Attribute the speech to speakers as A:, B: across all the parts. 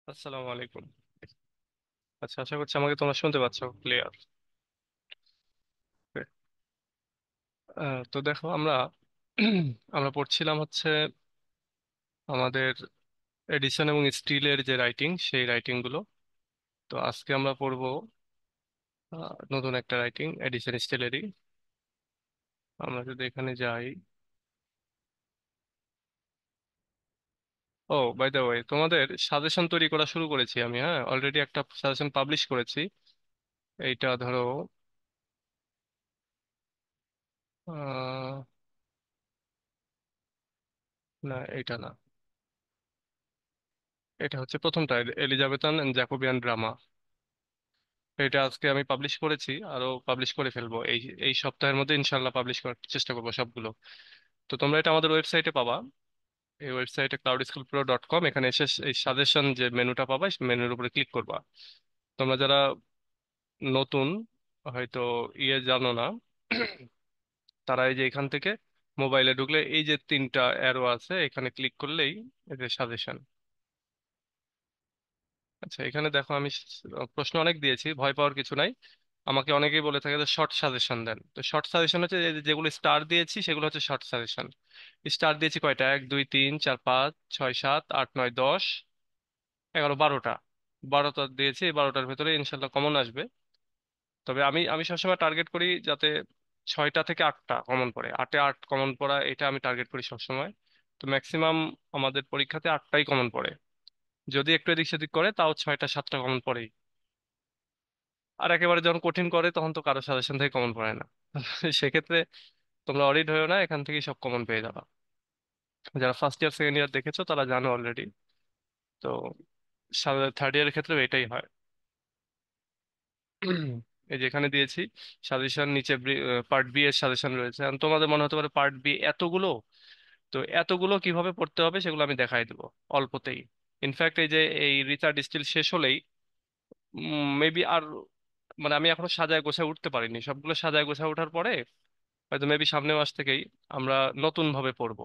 A: আসসালামু আলাইকুম। আচ্ছা, আশা করছি আমাকে তোমরা শুনতে পাচ্ছ ক্লিয়ার। তো দেখো আমরা আমরা পড়ছিলাম হচ্ছে আমাদের এডিসন এবং স্টিলের যে রাইটিং সেই রাইটিং গুলো। তো আজকে আমরা পড়বো নতুন একটা রাইটিং এডিসন স্টিলেরই। আমরা যদি এখানে যাই, ও বাই দ্য ওয়ে তোমাদের সাজেশন তৈরি করা শুরু করেছি আমি। হ্যাঁ, অলরেডি একটা সাজেশন পাবলিশ করেছি। এইটা ধরো আহ, না এইটা না, এটা হচ্ছে প্রথমটা, এলিজাবেথান এন্ড জ্যাকোবিয়ান ড্রামা। এটা আজকে আমি পাবলিশ করেছি, আরো পাবলিশ করে ফেলবো এই এই সপ্তাহের মধ্যে ইনশাল্লাহ পাবলিশ করার চেষ্টা করবো সবগুলো। তো তোমরা এটা আমাদের ওয়েবসাইটে পাবা। এই ওয়েবসাইটে cloudschoolpro.com, এখানে এসে এই সাজেশন যে মেনুটা পাবা সেই মেনুর উপরে ক্লিক করবা। তোমরা যারা নতুন, হয়তো জানো না, তারা এই যে এখান থেকে মোবাইলে ঢুকলে এই যে তিনটা অ্যারো আছে এখানে ক্লিক করলেই এই যে সাজেশন। আচ্ছা, এখানে দেখো আমি প্রশ্ন অনেক দিয়েছি, ভয় পাওয়ার কিছু নাই। আমাকে অনেকেই বলে থাকে যে শর্ট সাজেশন দেন, তো শর্ট সাজেশন হচ্ছে যেগুলো স্টার দিয়েছি সেগুলো হচ্ছে শর্ট সাজেশন। স্টার দিয়েছি কয়টা, 1 2 3 4 5 6 7 8 9 10 11 12টা। 12টা দিয়েছি, এই 12টার ভেতরে ইনশাল্লাহ কমন আসবে। তবে আমি আমি সবসময় টার্গেট করি যাতে 6টা থেকে 8টা কমন পড়ে, 8-8 কমন পড়া এটা আমি টার্গেট করি সবসময়। তো ম্যাক্সিমাম আমাদের পরীক্ষাতে 8টাই কমন পড়ে। যদি একটু এদিক সেদিক করে তাও 6টা 7টা কমন পড়েই। আর একেবারে যখন কঠিন করে তখন তো কারো সাজেশন থেকে কমন পড়ে না। সেক্ষেত্রে তোমরা অরিড হয়েও না, এখান থেকেই সব কমন পেয়ে যাবা। যারা ফার্স্ট ইয়ার সেকেন্ড ইয়ার দেখেছো তারা জানো অলরেডি। তো থার্ড ইয়ারের ক্ষেত্রেও এটাই হয়। এই যে এখানে দিয়েছি সাজেশন, নিচে পার্ট বি এর সাজেশন রয়েছে। আর তোমাদের মনে হতে পারে পার্ট বি এতগুলো, তো এতগুলো কিভাবে পড়তে হবে সেগুলো আমি দেখাই দেবো অল্পতেই। ইনফ্যাক্ট এই যে এই রিচার্ড স্টিল শেষ হলেই মেবি আর, মানে আমি এখনো সাজায় গোছায় উঠতে পারিনি, সবগুলো সাজায় গোছায় ওঠার পরে হয়তো মেবি সামনের মাস থেকেই আমরা নতুন ভাবে পড়বো।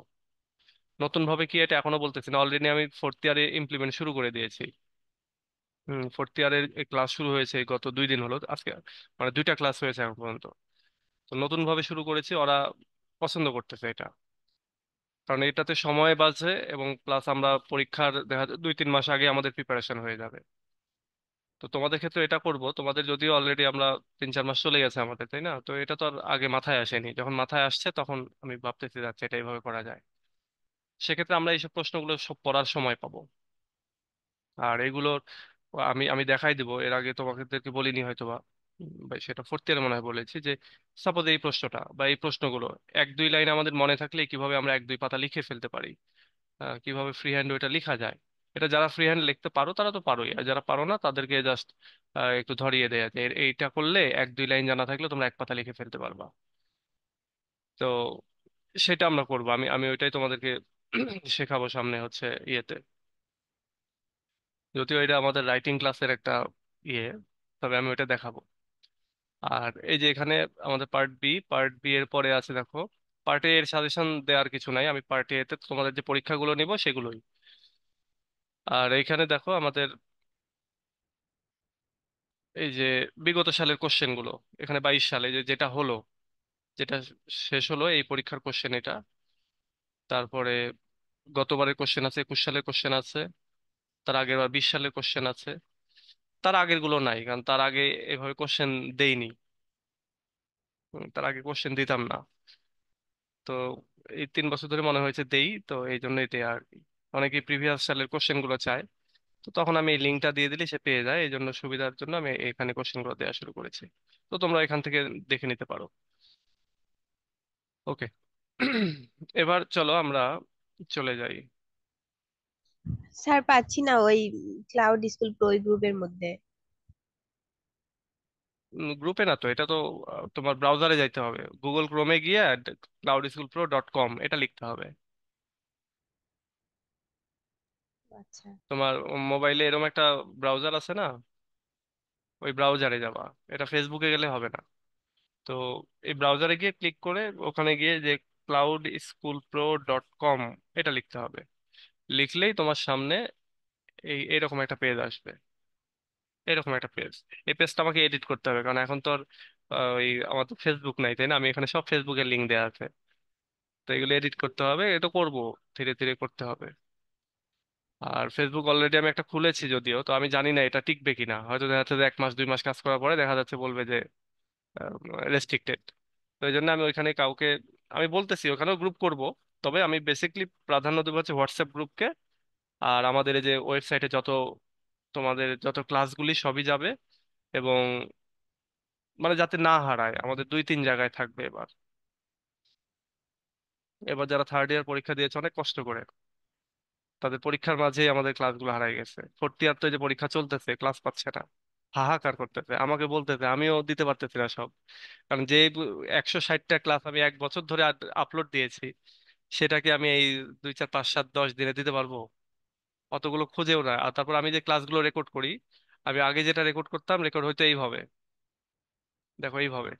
A: নতুন ভাবে কি এটা এখনো বলতেছি না, অলরেডি আমি ফোর্থ ইয়ারে ইমপ্লিমেন্ট শুরু করে দিয়েছি। ফোর্থ ইয়ারের ক্লাস শুরু হয়েছে এই গত 2 দিন হলো আজকে, মানে 2টা ক্লাস হয়েছে এখন পর্যন্ত। তো নতুন ভাবে শুরু করেছি, ওরা পছন্দ করতেছে এটা, কারণ এটাতে সময় বাঁচে এবং প্লাস আমরা পরীক্ষার দেখা যায় 2-3 মাস আগে আমাদের প্রিপারেশন হয়ে যাবে। তো তোমাদের ক্ষেত্রে এটা করব, তোমাদের যদিও অলরেডি আমরা 3-4 মাস চলে গেছে আমাদের, তাই না? তো এটা তো আর আগে মাথায় আসেনি, যখন মাথায় আসছে তখন আমি ভাবতেছি যাচ্ছে এটা এইভাবে করা যায়। সেক্ষেত্রে আমরা এইসব প্রশ্নগুলো সব পড়ার সময় পাবো। আর এগুলোর আমি আমি দেখাই দিব, এর আগে তোমাদেরকে বলিনি হয়তো বা, বা সেটা ফোর্থ ইয়ারে মনে হয় বলেছি যে সাপোজ এই প্রশ্নটা বা এই প্রশ্নগুলো 1-2 লাইন আমাদের মনে থাকলে কিভাবে আমরা 1-2 পাতা লিখে ফেলতে পারি, কিভাবে ফ্রি হ্যান্ড ওইটা লেখা যায়। এটা যারা ফ্রি হ্যান্ড লিখতে পারো তারা তো পারোই, আর যারা পারো না তাদেরকে জাস্ট একটু ধরিয়ে দেয়া যে এইটা করলে 1-2 লাইন জানা থাকলে তোমরা 1 পাতা লিখে ফেলতে পারবা। তো সেটা আমরা করবো, আমি আমি ওইটাই তোমাদেরকে শেখাবো সামনে হচ্ছে ইয়েতে। যদিও এটা আমাদের রাইটিং ক্লাসের একটা ইয়ে, তবে আমি ওইটা দেখাবো। আর এই যে এখানে আমাদের পার্ট বি এর পরে আছে দেখো, পার্ট এ এর সাজেশন দেওয়ার কিছু নাই, আমি পার্ট এ তে তোমাদের যে পরীক্ষাগুলো নিব সেগুলোই। আর এইখানে দেখো আমাদের এই যে বিগত সালের কোশ্চেন গুলো, এখানে 22 সালে যেটা হলো, যেটা শেষ হলো এই পরীক্ষার কোশ্চেন এটা। তারপরে গতবারের কোশ্চেন আছে, 21 সালের কোশ্চেন আছে, তার আগের বার 20 সালের কোশ্চেন আছে। তার আগের গুলো নাই, কারণ তার আগে এভাবে কোশ্চেন দেইনি। তার আগে কোশ্চেন দিতাম না। তো এই 3 বছর ধরে মনে হয়েছে দেই, তো এই জন্যই দেয়া আর কি। অনেকে প্রিভিয়াস সালের কোশ্চেন গুলো চায়, তো তখন আমি এই লিঙ্কটা দিয়ে দিলে সে পেয়ে যায়, এই জন্য সুবিধার জন্য আমি এখানে কোশ্চেন গুলো দেওয়া শুরু করেছি। তো তোমরা এখান থেকে দেখে নিতে পারো। ওকে। এবার চলো আমরা চলে যাই।
B: স্যার পাচ্ছি না ওই ক্লাউড স্কুল প্রো গ্রুপের মধ্যে।
A: গ্রুপে না তো, এটা তো তোমার ব্রাউজারে যাইতে হবে, গুগল ক্রোমে গিয়ে cloudschoolpro.com এটা লিখতে হবে।
B: আচ্ছা।
A: তোমার মোবাইলে এরকম একটা ব্রাউজার আছে না, ওই ব্রাউজারে যাবা। এটা ফেসবুকে গেলে হবে না। তো এই ব্রাউজারে গিয়ে ক্লিক করে ওখানে গিয়ে যে cloudschoolpro.com এটা লিখতে হবে। লিখলেই তোমার সামনে এইরকম একটা পেজ আসবে, এরকম একটা পেজ। এই পেজটা আমাকে এডিট করতে হবে, কারণ এখন তো আর ওই আমার তো ফেসবুক নাই, তাই না? আমি এখানে সব ফেসবুকের লিঙ্ক দেওয়া আছে। তো এগুলো এডিট করতে হবে, এটা করব, ধীরে ধীরে করতে হবে। আর ফেসবুক অলরেডি আমি একটা খুলেছি যদিও, তো আমি জানি না এটা টিকবে কিনা। হয়তো দেখা যাচ্ছে যে 1 মাস 2 মাস কাজ করার পরে দেখা যাচ্ছে বলবে যে রেস্ট্রিক্টেড। তো এই জন্য আমি ওইখানে কাউকে, আমি বলতেছি ওখানেও গ্রুপ করব, তবে আমি বেসিকলি প্রাধান্য দেবো হচ্ছে হোয়াটসঅ্যাপ গ্রুপকে। আর আমাদের এই যে ওয়েবসাইটে যত, তোমাদের যত ক্লাসগুলি সবই যাবে। এবং মানে যাতে না হারায়, আমাদের 2 3 জায়গায় থাকবে এবার। এবার যারা থার্ড ইয়ার পরীক্ষা দিয়েছে অনেক কষ্ট করে, তাদের পরীক্ষার মাঝে আমাদের ক্লাসগুলো হারাই গেছে। ফোর্থ ইয়ার তো এই যে পরীক্ষা চলতেছে, ক্লাস পাচ্ছে না, হাহাকার করতেছে, আমাকে বলতেছে, আমিও দিতে পারতেছি না সব। কারণ যে 160টা ক্লাস আমি 1 বছর ধরে আপলোড দিয়েছি, সেটাকে আমি এই 2 4 5 7 10 দিনে দিতে পারবো? অতগুলো খুঁজেও না। আর তারপর আমি যে ক্লাসগুলো রেকর্ড করি, আমি আগে যেটা রেকর্ড করতাম, রেকর্ড হইতো এইভাবে, দেখো এইভাবে।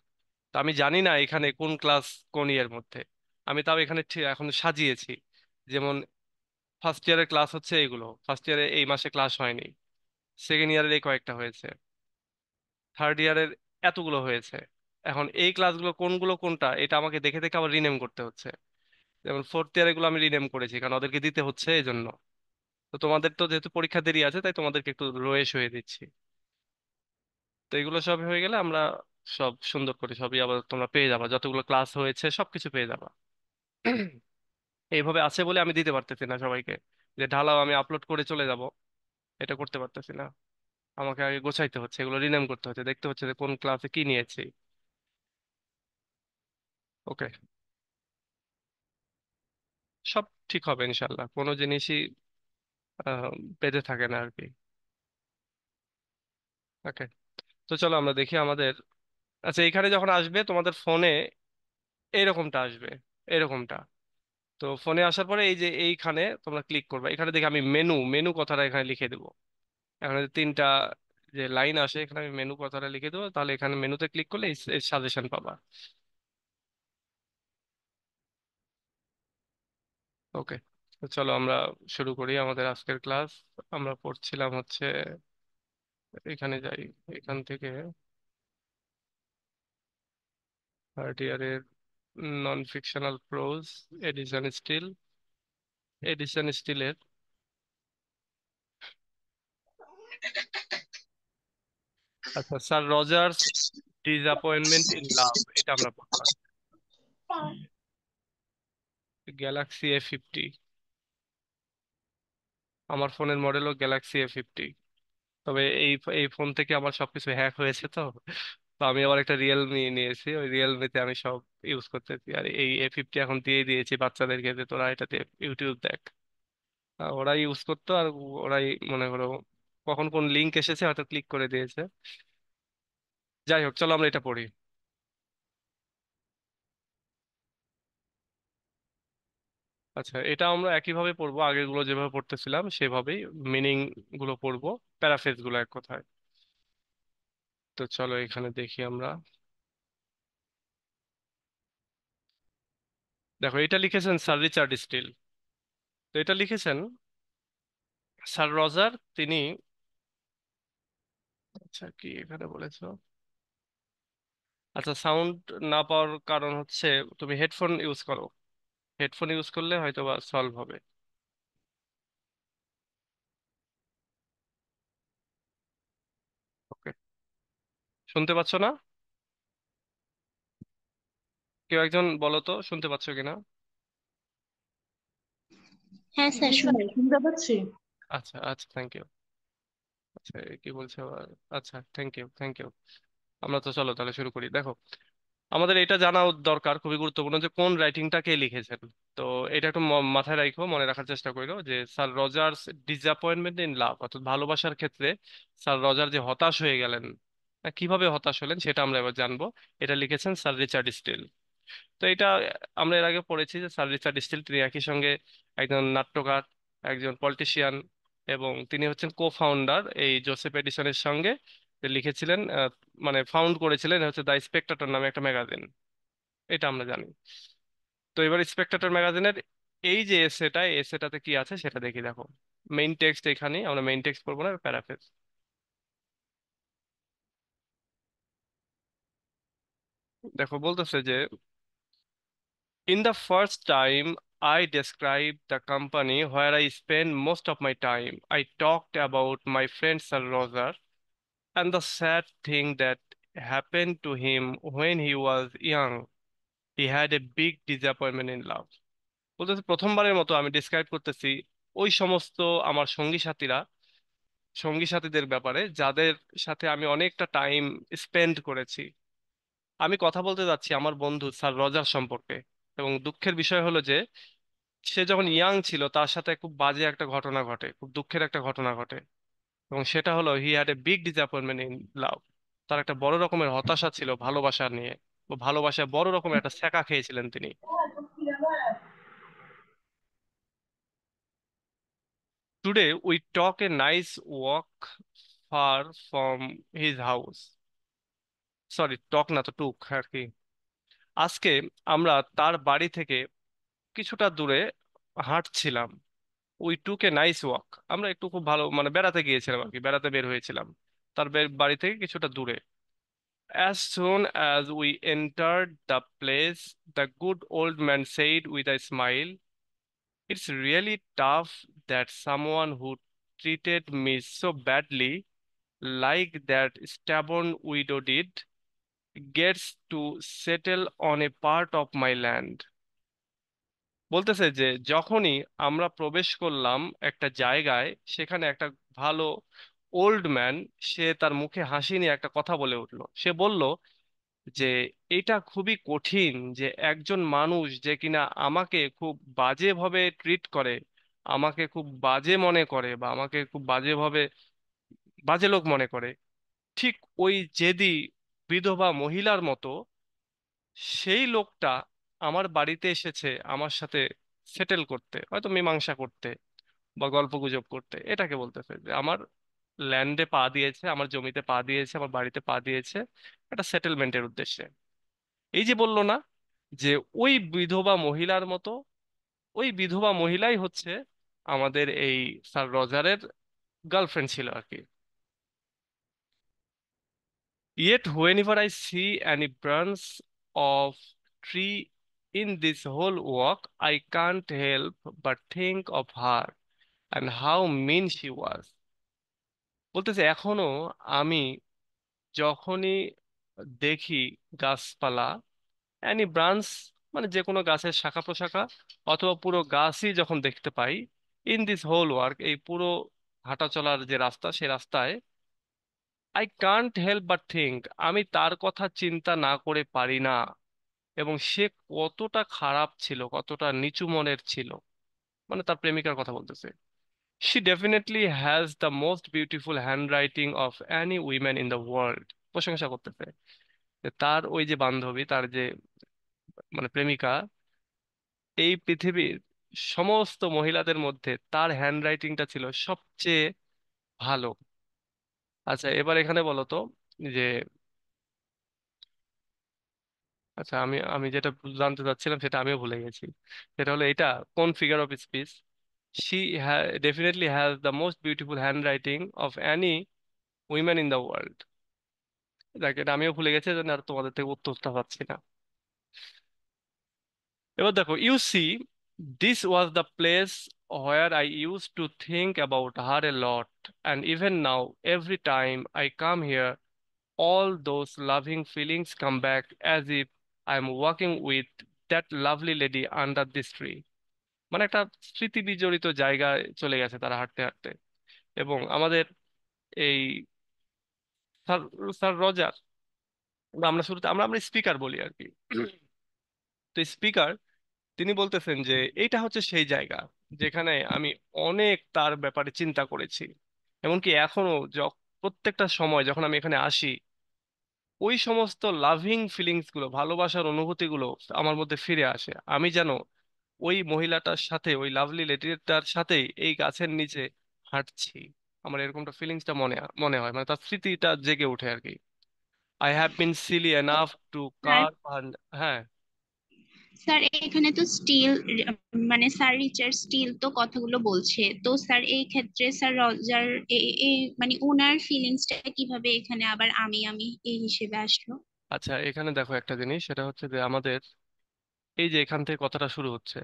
A: তো আমি জানি না এখানে কোন ক্লাস কোন ইয়ের মধ্যে। আমি তাও এখানে এখন সাজিয়েছি। যেমন ফার্স্ট ইয়ারের ক্লাস হচ্ছে এইগুলো, ফার্স্ট ইয়ারে এই মাসে ক্লাস হয়নি, সেকেন্ড ইয়ারের এই কয়েকটা হয়েছে, থার্ড ইয়ারের এতগুলো হয়েছে। এখন এই ক্লাসগুলো কোনগুলো কোনটা, এটা আমাকে দেখে দেখে আবার রিনেম করতে হচ্ছে। যেমন ফোর্থ ইয়ার এগুলো আমি রিনেম করেছি, কারণ ওদেরকে দিতে হচ্ছে এই জন্য। তো তোমাদের তো যেহেতু পরীক্ষা দেরি আছে, তাই তোমাদেরকে একটু রয়ে সয়ে দিচ্ছি। তো এগুলো সব হয়ে গেলে আমরা সব সুন্দর করে সবই আবার তোমরা পেয়ে যাবা, যতগুলো ক্লাস হয়েছে সবকিছু পেয়ে যাবা। এইভাবে আছে বলে আমি দিতে পারতেছি না সবাইকে, যে ঢালাও আমি আপলোড করে চলে যাব, এটা করতে পারতেছি না। আমাকে আগে গোছাইতে হচ্ছে, এগুলো রিনেম করতে হচ্ছে, দেখতে হচ্ছে যে কোন ক্লাসে কি নিয়েছি। ওকে, সব ঠিক হবে ইনশাল্লাহ, কোনো জিনিসই আহ, বেঁধে থাকে না আর কি। ওকে, তো চলো আমরা দেখি আমাদের, আচ্ছা এখানে যখন আসবে তোমাদের ফোনে এইরকমটা আসবে, এরকমটা। তো ফোনে আসার পরে এই যে এইখানে তোমরা ক্লিক করবে, এখানে দেখে আমি মেনু মেনু কথাটা এখানে লিখে দেবো। এখানে 3টা যে লাইন আসে, এখানে আমি মেনু কথাটা লিখে দেবো, তাহলে এখানে মেনুতে ক্লিক করলে এই সাজেশন পাবা। ওকে, তো চলো আমরা শুরু করি আমাদের আজকের ক্লাস। আমরা পড়ছিলাম হচ্ছে, এখানে যাই, এখান থেকে থার্ড ইয়ারের non fictional prose, Addison Steele, Addison স্টিলের, আচ্ছা sir Roger's disappointment in love, এটা আমরা পড়লাম। গ্যালাক্সি A50, আমার ফোনের মডেলও গ্যালাক্সি A50। তবে এই এই ফোন থেকে আমার সবকিছু হ্যাক হয়েছে, তো তো আমি আবার একটা রিয়েলমি নিয়েছি, ওই রিয়েলমিতে আমি সব ইউজ করতেছি। আর এই A50 এখন দিয়ে দিয়েছি বাচ্চাদেরকে, যে তোরা এটাতে ইউটিউব দেখ। ওরাই ইউজ করতো, আর ওরাই মনে করো কখন কোন লিঙ্ক এসেছে হয়তো ক্লিক করে দিয়েছে। যাই হোক, চলো আমরা এটা পড়ি। আচ্ছা, এটা আমরা একইভাবে পড়বো, আগেরগুলো যেভাবে পড়তেছিলাম সেভাবেই মিনিং গুলো পড়বো, প্যারাফ্রেজ গুলো এক কথায়। তো চলো এখানে দেখি আমরা। দেখো এটা লিখেছেন স্যার রিচার্ড স্টিল। তো এটা লিখেছেন স্যার রজার, তিনি, আচ্ছা কি এখানে বলেছো, আচ্ছা সাউন্ড না পাওয়ার কারণ হচ্ছে তুমি হেডফোন ইউজ করো, হেডফোন ইউজ করলে হয়তো বা সলভ হবে। ওকে, শুনতে পাচ্ছ না? কেউ একজন বলো তো শুনতে পাচ্ছ কিনা।
B: হ্যাঁ স্যার,
C: জি স্যার, শুনতে পাচ্ছি।
A: আচ্ছা আচ্ছা, থ্যাংক ইউ। আচ্ছা কি বলছে আবার? আচ্ছা, থ্যাংক ইউ থ্যাংক ইউ। আমরা তো চলো তাহলে শুরু করি। দেখো, আমাদের এটা জানা দরকার, খুবই গুরুত্বপূর্ণ, যে কোন রাইটিংটা কে লিখেছেন। তো এটা একটু মাথায় রাখো, মনে রাখার চেষ্টা করো, যে sir Roger's disappointment in love, অর্থাৎ ভালোবাসার ক্ষেত্রে স্যার রজার যে হতাশ হয়ে গেলেন, কিভাবে হতাশ হলেন সেটা আমরা এবার জানবো। এটা লিখেছেন স্যার রিচার্ড স্টিল। তো এটা আমরা এর আগে পড়েছি যে স্যার রিচার্ড স্টিল তিনি একই সঙ্গে একজন নাট্যকার, একজন পলিটিশিয়ান, এবং তিনি হচ্ছেন কো ফাউন্ডার এই জোসেফ এডিসনের সঙ্গে, যে লিখেছিলেন মানে ফাউন্ড করেছিলেন হচ্ছে দ্য স্পেক্টাটর নামে একটা ম্যাগাজিন। এটা আমরা জানি। তো এবার স্পেক্টাটর ম্যাগাজিনের এই যে এসেটা, এসেটাতে কি আছে সেটা দেখি, দেখো। মেইন টেক্সট এখানে, আমরা মেইন টেক্সট পড়বো না, প্যারাফ্রেজ। দেখো বলতেছে যে, in the first time I described the company where I spend most of my time, I talked about my friend Sir Roger and the sad thing that happened to him when he was young. He had a big disappointment in love. বলতেছে প্রথমবারের মতো আমি describe করতেছি ওই সমস্ত আমার সঙ্গী সাথীদের ব্যাপারে যাদের সাথে আমি অনেকটা টাইম স্পেন্ড করেছি। আমি কথা বলতে যাচ্ছি আমার বন্ধু স্যার রজার সম্পর্কে। এবং দুঃখের বিষয় হলো যে সে যখন ইয়াং ছিল তার সাথে খুব বাজে একটা ঘটনা ঘটে, খুব দুঃখের একটা ঘটনা ঘটে। এবং সেটা হলো he had a big disappointment in লাভ। তার একটা বড় রকমের হতাশা ছিল ভালোবাসা নিয়ে। ও ভালোবাসায় বড় রকমের একটা ছ্যাঁকা খেয়েছিলেন তিনি। Today we talk a nice walk far from his house. Sorry, talk না তো টুক আর কি। আজকে আমরা তার বাড়ি থেকে কিছুটা দূরে হাঁটছিলাম। We took a nice walk, আমরা একটু খুব ভালো মানে বেড়াতে গিয়েছিলাম আর কি, বেড়াতে বের হয়েছিলাম তার বাড়ি থেকে কিছুটা দূরে। As soon as we entered the place, the good old man said with a smile, "It's really tough that someone who treated me so badly, like that stubborn widow did, gets to settle on a part of my land." বলতেছে যে যখনই আমরা প্রবেশ করলাম একটা জায়গায়, সেখানে একটা ভালো ওল্ড ম্যান, সে তার মুখে হাসি নিয়ে একটা কথা বলে উঠলো। সে বলল যে এটা খুবই কঠিন যে একজন মানুষ যে কিনা আমাকে খুব বাজেভাবে ট্রিট করে, আমাকে খুব বাজে মনে করে বা আমাকে খুব বাজেভাবে বাজে লোক মনে করে, ঠিক ওই জেদি বিধবা মহিলার মতো সেই লোকটা আমার বাড়িতে এসেছে আমার সাথে সেটেল করতে, হয়তো মীমাংসা করতে বা গল্পগুজব করতে। এটাকে বলতেছে যে আমার ল্যান্ডে পা দিয়েছে, আমার জমিতে পা দিয়েছে, আমার বাড়িতে পা দিয়েছে একটা সেটেলমেন্টের উদ্দেশ্যে। এই যে বললো না যে ওই বিধবা মহিলার মতো, ওই বিধবা মহিলাই হচ্ছে আমাদের এই স্যার রজারের গার্লফ্রেন্ড ছিল আর কি। Yet whenever I see any branch of tree in this whole walk, I can't help but think of her and how mean she was. বলতেছে এখনো আমি যখনই দেখি গাছপালা, অ্যানি ব্রাঞ্চ মানে যে কোনো গাছের শাখা প্রশাখা অথবা পুরো গাছই যখন দেখতে পাই, ইন দিস হোল ওয়ার্ক, এই পুরো হাঁটা চলার যে রাস্তা সে রাস্তায়, I can't help but think, আমি তার কথা চিন্তা না করে পারি না। এবং সে কতটা খারাপ ছিল, কতটা নিচু মনের ছিল, মানে তার প্রেমিকার কথা বলতেছে। She definitely has the most beautiful hand writing of Annie women in the world. প্রশংসা করতেছে যে তার ওই যে বান্ধবী, তার যে মানে প্রেমিকা, এই পৃথিবীর সমস্ত মহিলাদের মধ্যে তার হ্যান্ড রাইটিংটা ছিল সবচেয়ে ভালো। আচ্ছা এবার এখানে বলো তো যে, আচ্ছা আমি আমি যেটা জানতে চাচ্ছিলাম সেটা আমিও ভুলে গেছি। সেটা হলো এটা কোন figure of speech. She definitely has the most beautiful hand writing of Annie women in the world. দেখ এটা আমিও ভুলে গেছি, জন্য আর তোমাদের থেকে উত্তরটা পাচ্ছি না। এবার দেখো, you see, this was the place where I used to think about her a lot, and even now, every time I come here, all those loving feelings come back as if I'm walking with that lovely lady under this tree. মানে একটা স্মৃতি বিজড়িত জায়গায় চলে গেছে তারা হাঁটতে হাঁটতে। এবং আমাদের এই স্যার স্যার রজার, বা আমরা শুরুতে আমরা আমরা স্পিকার বলি আর কি, তো স্পিকার তিনি বলতেছেন যে এইটা হচ্ছে সেই জায়গা যেখানে আমি অনেক তার ব্যাপারে চিন্তা করেছি। এমনকি এখনো প্রত্যেকটা সময় যখন আমি এখানে আসি, ওই সমস্ত লাভিং ফিলিংস গুলো, ভালোবাসার অনুভূতি গুলো আমার মধ্যে ফিরে আসে। আমি যেন ওই মহিলাটার সাথে, ওই লাভলি লেডিটার সাথেই এই গাছের নিচে হাঁটছি। আমার এরকমটা ফিলিংসটা মনে মনে হয়, মানে তার স্মৃতিটা জেগে ওঠে আর কি। I have been silly enough to
B: হ্যাঁ,
A: কার। হ্যাঁ,
C: স্যার এখানে তো স্টিল, মানে স্যার রিচার্ড স্টিল তো কথাগুলো বলছে, তো স্যার এই ক্ষেত্রে স্যার রজার এই মানে ওনার ফিলিংসটা কিভাবে এখানে আবার আমি এই হিসেবে আসলো?
A: আচ্ছা, এখানে দেখো একটা জিনিস, সেটা হচ্ছে যে আমাদের এই যে এখান থেকে কথাটা শুরু হচ্ছে,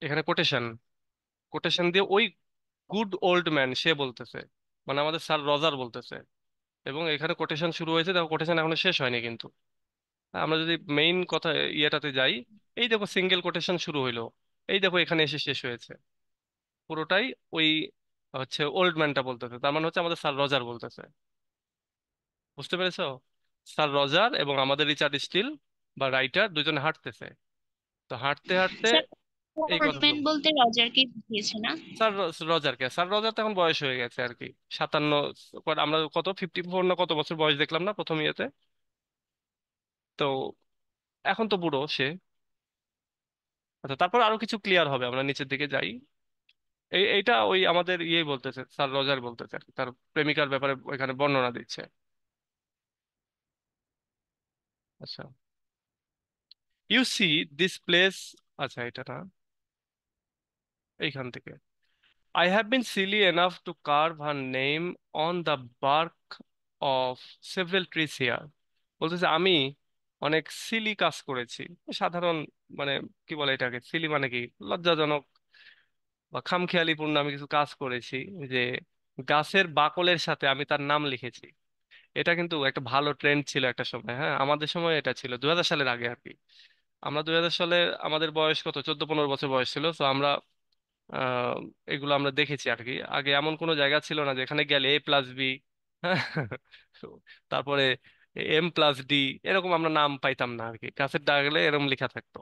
A: এখানে কোটেশন, কোটেশন দিয়ে ওই গুড ওল্ড ম্যান সে বলতেছে, মানে আমাদের স্যার রজার বলতেছে। এবং এখানে কোটেশন শুরু হয়েছে, দেখো কোটেশন এখনো শেষ হয়নি কিন্তু। আমরা যদি মেইন কথা ইয়েটাতে যাই, এই দেখো সিঙ্গেল কোটেশন শুরু হইলো, এই দেখো এখানে এসে শেষ হয়েছে। পুরোটাই ওই হচ্ছে ওল্ড ম্যানটা বলতেছে, তার মানে হচ্ছে আমাদের স্যার রজার বলতেছে। বুঝতে পেরেছো? স্যার রজার এবং আমাদের রিচার্ড স্টিল বা রাইটার দুজনে হাঁটতেছে, তো হাঁটতে হাঁটতে
C: স্যার
A: এই
C: ফোরম্যান
A: কথাগুলো।
C: বলতে রজারকে বুঝিয়েছে না?
A: রজারকে, স্যার রজার তো এখন বয়স হয়ে গেছে আর কি, 57। আমরা কত 54 না কত বছর বয়স দেখলাম না প্রথম ইয়েতে, তো এখন তো বুড়ো সে। আচ্ছা, তারপর আরো কিছু ক্লিয়ার হবে, আমরা নিচের দিকে যাই। এইটা ওই আমাদের ইয়েই বলতেছে, স্যার রজার বলতেছে আর কি, তার প্রেমিকার ব্যাপারে ওইখানে বর্ণনা দিচ্ছে। আচ্ছা, ইউ সি দিস প্লেস, আচ্ছা এটা না, এইখান থেকে, I have been silly enough to carve her name on the bark of several trees here. বলতেছে আমি অনেক সিলি কাজ করেছি, সাধারণ, মানে কি বলে এটাকে, সিলি মানে কি, লজ্জাজনক বা খামখেয়ালিপূর্ণ আমি কিছু কাজ করেছি, যে গাছের বাকলের সাথে আমি তার নাম লিখেছি। এটা কিন্তু একটা ভালো ট্রেন্ড ছিল একটা সময়, হ্যাঁ আমাদের সময় এটা ছিল 2000 সালের আগে আর কি। আমরা 2000 সালে, আমাদের বয়স কত, 14-15 বছর বয়স ছিল, তো আমরা আহ এগুলো আমরা দেখেছি আর কি। আগে এমন কোনো জায়গা ছিল না যেখানে গেলে A+B, তারপরে M+D, এরকম আমরা নাম পাইতাম না আর কি, গাছের ডাকলে এরকম লেখা থাকতো।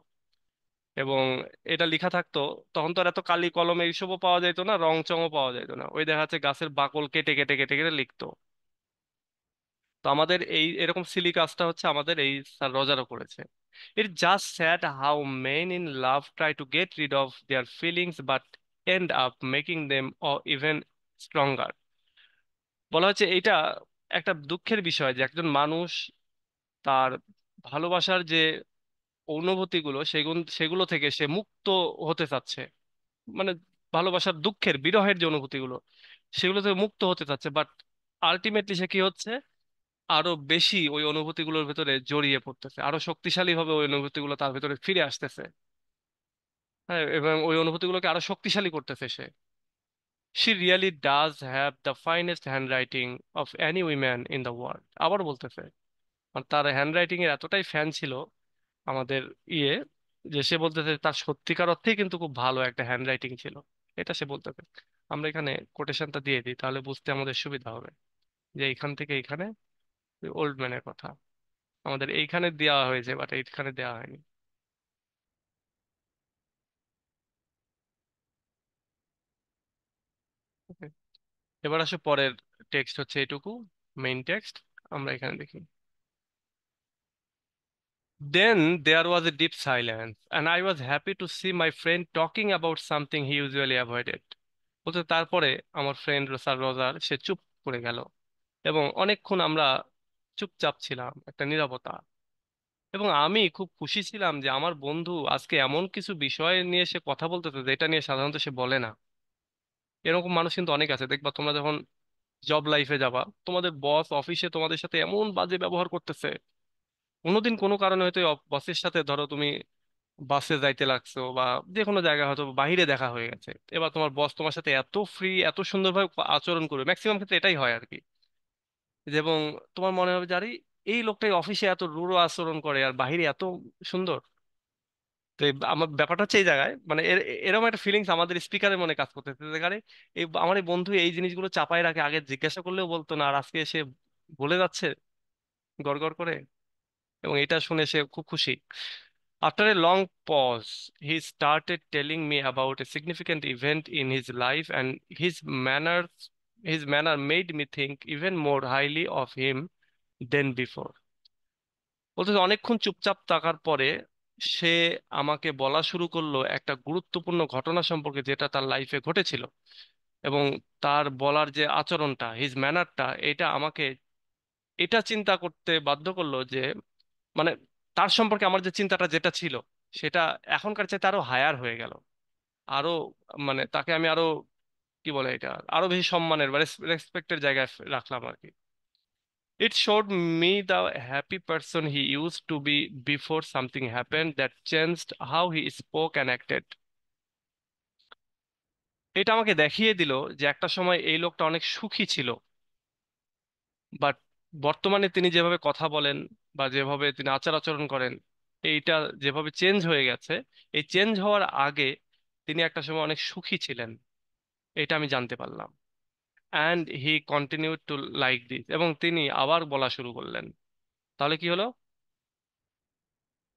A: এবং এটা লেখা থাকতো, তখন তো আর এত কালি কলম এইসবও পাওয়া যাইতো না, রং চঙও পাওয়া যাইতো না, ওই দেখা যাচ্ছে গাছের বাকল কেটে কেটে কেটে কেটে লিখতো। তো আমাদের এই এরকম সিলি কাজটা হচ্ছে আমাদের এই স্যার রজারও করেছে। It just sad how men in love try to get rid of their feelings but end up making them even stronger. বলা হচ্ছে এইটা একটা দুঃখের বিষয় যে একজন মানুষ তার ভালোবাসার যে অনুভূতিগুলো, সেগুলো সেগুলো থেকে সে মুক্ত হতে চাচ্ছে, মানে ভালোবাসার দুঃখের বিরহের যে অনুভূতিগুলো, সেগুলো থেকে মুক্ত হতে চাচ্ছে, বাট আলটিমেটলি সে কি হচ্ছে, আরো বেশি ওই অনুভূতিগুলোর ভেতরে জড়িয়ে পড়তেছে, আরো শক্তিশালী ভাবে ওই অনুভূতিগুলো তার ভেতরে ফিরে আসতেছে। হ্যাঁ, এবং ওই অনুভূতিগুলোকে আরো শক্তিশালী করতেছে সে। She really does have the finest handwriting of any woman in the world. আবার বলতেছে, আর তার হ্যান্ড রাইটিং এর এতটাই ফ্যান ছিল আমাদের ইয়ে, যে সে বলতেছে তার সত্যিকার অর্থেই কিন্তু খুব ভালো একটা হ্যান্ড রাইটিং ছিল। এটা সে বলতেছে। আমরা এখানে কোটেশনটা দিয়ে দিই, তাহলে বুঝতে আমাদের সুবিধা হবে যে এইখান থেকে এইখানে ওল্ড ম্যানের কথা আমাদের এইখানে দেওয়া হয়েছে, বাট এইখানে দেওয়া হয়নি। Okay? এবার আসে পরের টেক্সট, হচ্ছে এইটুকু মেইন টেক্সট। আমরা এখানে দেখি, then there was a deep silence and I was happy to see my friend talking about something he usually avoided. বলতে তারপরে আমার ফ্রেন্ড স্যার রজার সে চুপ করে গেল, এবং অনেকক্ষণ আমরা চুপচাপ ছিলাম, একটা নীরবতা। এবং আমি খুব খুশি ছিলাম যে আমার বন্ধু আজকে এমন কিছু বিষয় নিয়ে সে কথা বলতেছে যেটা নিয়ে সাধারণত সে বলে না। এরকম মানুষ কিন্তু অনেক আছে, দেখবা তোমরা যখন জব লাইফে যাবা, তোমাদের বস অফিসে তোমাদের সাথে এমন বাজে ব্যবহার করতেছে, কোনোদিন কোনো কারণে হয়তো বসের সাথে ধরো তুমি বাসে যাইতে লাগছো বা যে কোনো জায়গায় হয়তো বাইরে দেখা হয়ে গেছে, এবার তোমার বস তোমার সাথে এত ফ্রি এত সুন্দরভাবে আচরণ করবে, ম্যাক্সিমাম ক্ষেত্রে এটাই হয় আর কি। এবং তোমার মনে হবে যে আরে এই লোকটাই অফিসে এত রূঢ় আচরণ করে আর বাইরে এত সুন্দর। তো আমার ব্যাপারটা হচ্ছে এই জায়গায়, মানে এরকম একটা ফিলিংস আমাদের স্পিকারের মনে কাজ করতেছে যে আরে আমার এই বন্ধু এই জিনিসগুলো চাপায় রাখে, আগে জিজ্ঞাসা করলেও বলতো না, আর আজকে এসে বলে যাচ্ছে গড়গড় করে। এবং এটা শুনে সে খুব খুশি। After a long pause, he started telling me about a significant event in his life, and his manner made me think even more highly of him than before. বলতে অনেকক্ষণ চুপচাপ থাকার পরে সে আমাকে বলা শুরু করলো একটা গুরুত্বপূর্ণ ঘটনা সম্পর্কে যেটা তার লাইফে ঘটেছিল। এবং তার বলার যে আচরণটা, হিজ ম্যানারটা, এটা আমাকে এটা চিন্তা করতে বাধ্য করলো যে, মানে তার সম্পর্কে আমার যে চিন্তাটা যেটা ছিল সেটা এখনকার চাইতে আরো হায়ার হয়ে গেল। আরো মানে তাকে আমি আরো কি বলে এটা, আরো বেশি সম্মানের বা রেসপেক্টের জায়গায় রাখলাম আর কি। It showed me the happy person he used to be before something happened that changed how he spoke and acted. এটা আমাকে দেখিয়ে দিল যে একটা সময় এই লোকটা অনেক সুখী ছিল, বাট বর্তমানে তিনি যেভাবে কথা বলেন বা যেভাবে তিনি আচার আচরণ করেন, এইটা যেভাবে চেঞ্জ হয়ে গেছে। এই চেঞ্জ হওয়ার আগে তিনি একটা সময় অনেক সুখী ছিলেন, এটা আমি জানতে পারলাম। And he continued to like this, এবং তিনি আবার বলা শুরু করলেন। তাহলে কি হলো?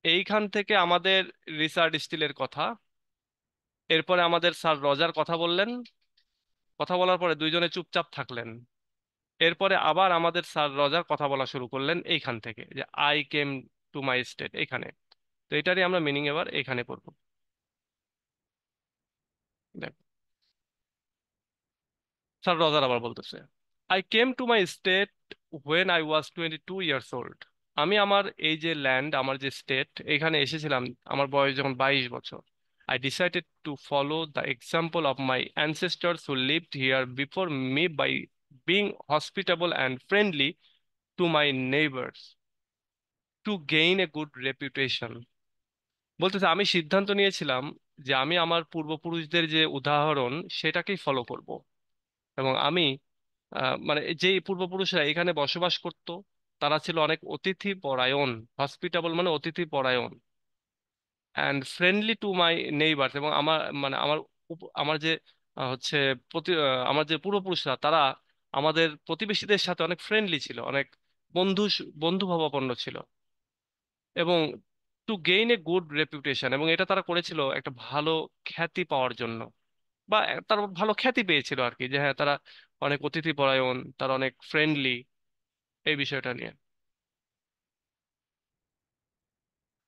A: এইখান থেকে আমাদের রিচার্ড স্টিলের কথা, এরপরে আমাদের স্যার রজার কথা বললেন, কথা বলার পরে দুইজনে চুপচাপ থাকলেন। এরপরে আবার আমাদের স্যার রজার কথা বলা শুরু করলেন এইখান থেকে, যে I came to my state, এখানে। তো এটারই আমরা মিনিং এবার এখানে পড়বো। দেখো, স্যার রজার আবার বলতেছে, I came to my state when I was 22 years old. আমি আমার এই যে ল্যান্ড, আমার যে স্টেট, এখানে এসেছিলাম আমার বয়স যখন 22 বছর। I decided to follow the example of my ancestors who lived here before me by being hospitable and friendly to my neighbors to gain a good reputation. বলতেছে আমি সিদ্ধান্ত নিয়েছিলাম যে আমি আমার পূর্বপুরুষদের যে উদাহরণ সেটাকেই ফলো করব, এবং আমি মানে যে পূর্বপুরুষরা এখানে বসবাস করত তারা ছিল অনেক অতিথি পরায়ণ। হসপিটাবল মানে অতিথি পরায়ণ। And friendly to my neighbours, এবং আমার মানে আমার আমার যে হচ্ছে আমার যে পূর্বপুরুষরা তারা আমাদের প্রতিবেশীদের সাথে অনেক ফ্রেন্ডলি ছিল, অনেক বন্ধু বন্ধুভাবাপন্ন ছিল। এবং to gain a good reputation, এবং এটা তারা করেছিল একটা ভালো খ্যাতি পাওয়ার জন্য, বা তারা ভালো খ্যাতি পেয়েছিল আর কি, যে হ্যাঁ তারা অনেক অতিথি পরায়ণ, তারা অনেক ফ্রেন্ডলি, এই বিষয়টা নিয়ে।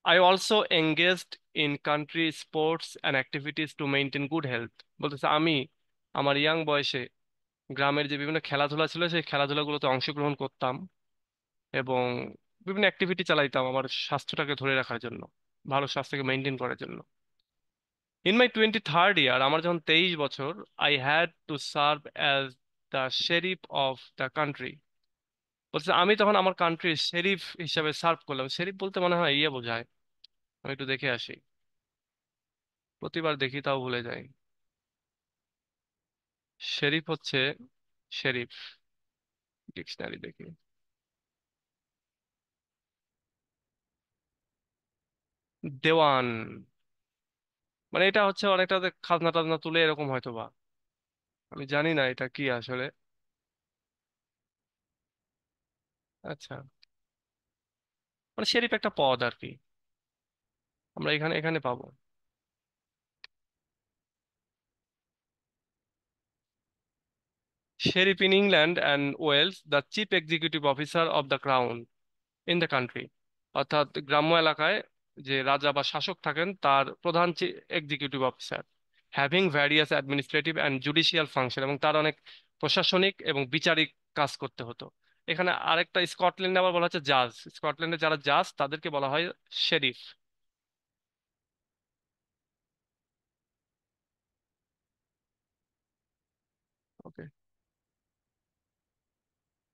A: I also engaged in country sports and activities to maintain good health. বলতেছে আমি আমার ইয়াং বয়সে গ্রামের যে বিভিন্ন খেলাধুলা ছিল সেই খেলাধুলাগুলোতে অংশগ্রহণ করতাম, এবং বিভিন্ন অ্যাক্টিভিটি চালাইতাম আমার স্বাস্থ্যটাকে ধরে রাখার জন্য, ভালো স্বাস্থ্যকে মেনটেন করার জন্য। ইন মাই 23rd ইয়ার, আমার যখন 23 বছর, I had to serve as the sheriff of the country. বলছে আমি তখন আমার কান্ট্রির শেরিফ হিসাবে সার্ভ করলাম। শেরিফ বলতে মনে হয় ইয়ে বোঝায়, আমি একটু দেখে আসি, প্রতিবার দেখি তাও ভুলে যাই। শেরিফ হচ্ছে, শেরিফ, ডিকশনারি দেখি, দেওয়ান। মানে এটা হচ্ছে অনেকটা খাজনা টাজনা তুলে এরকম হয়তো বা, আমি জানি না এটা কি আসলে। আচ্ছা, মানে শেরিফ একটা পদ আর কি, আমরা এখানে এখানে পাবো। Sheriff in England and Wales the chief executive officer of the crown in the country. অর্থাৎ গ্রাম্য এলাকায় যে রাজা বা শাসক থাকেন তার প্রধান executive officer, having various administrative and judicial function, এবং তার অনেক প্রশাসনিক এবং বিচারিক কাজ করতে হতো। এখানে আরেকটা, স্কটল্যান্ডে আবার বলা হচ্ছে জাজ, স্কটল্যান্ডে যারা জাজ তাদেরকে বলা হয় শেরিফ। ওকে,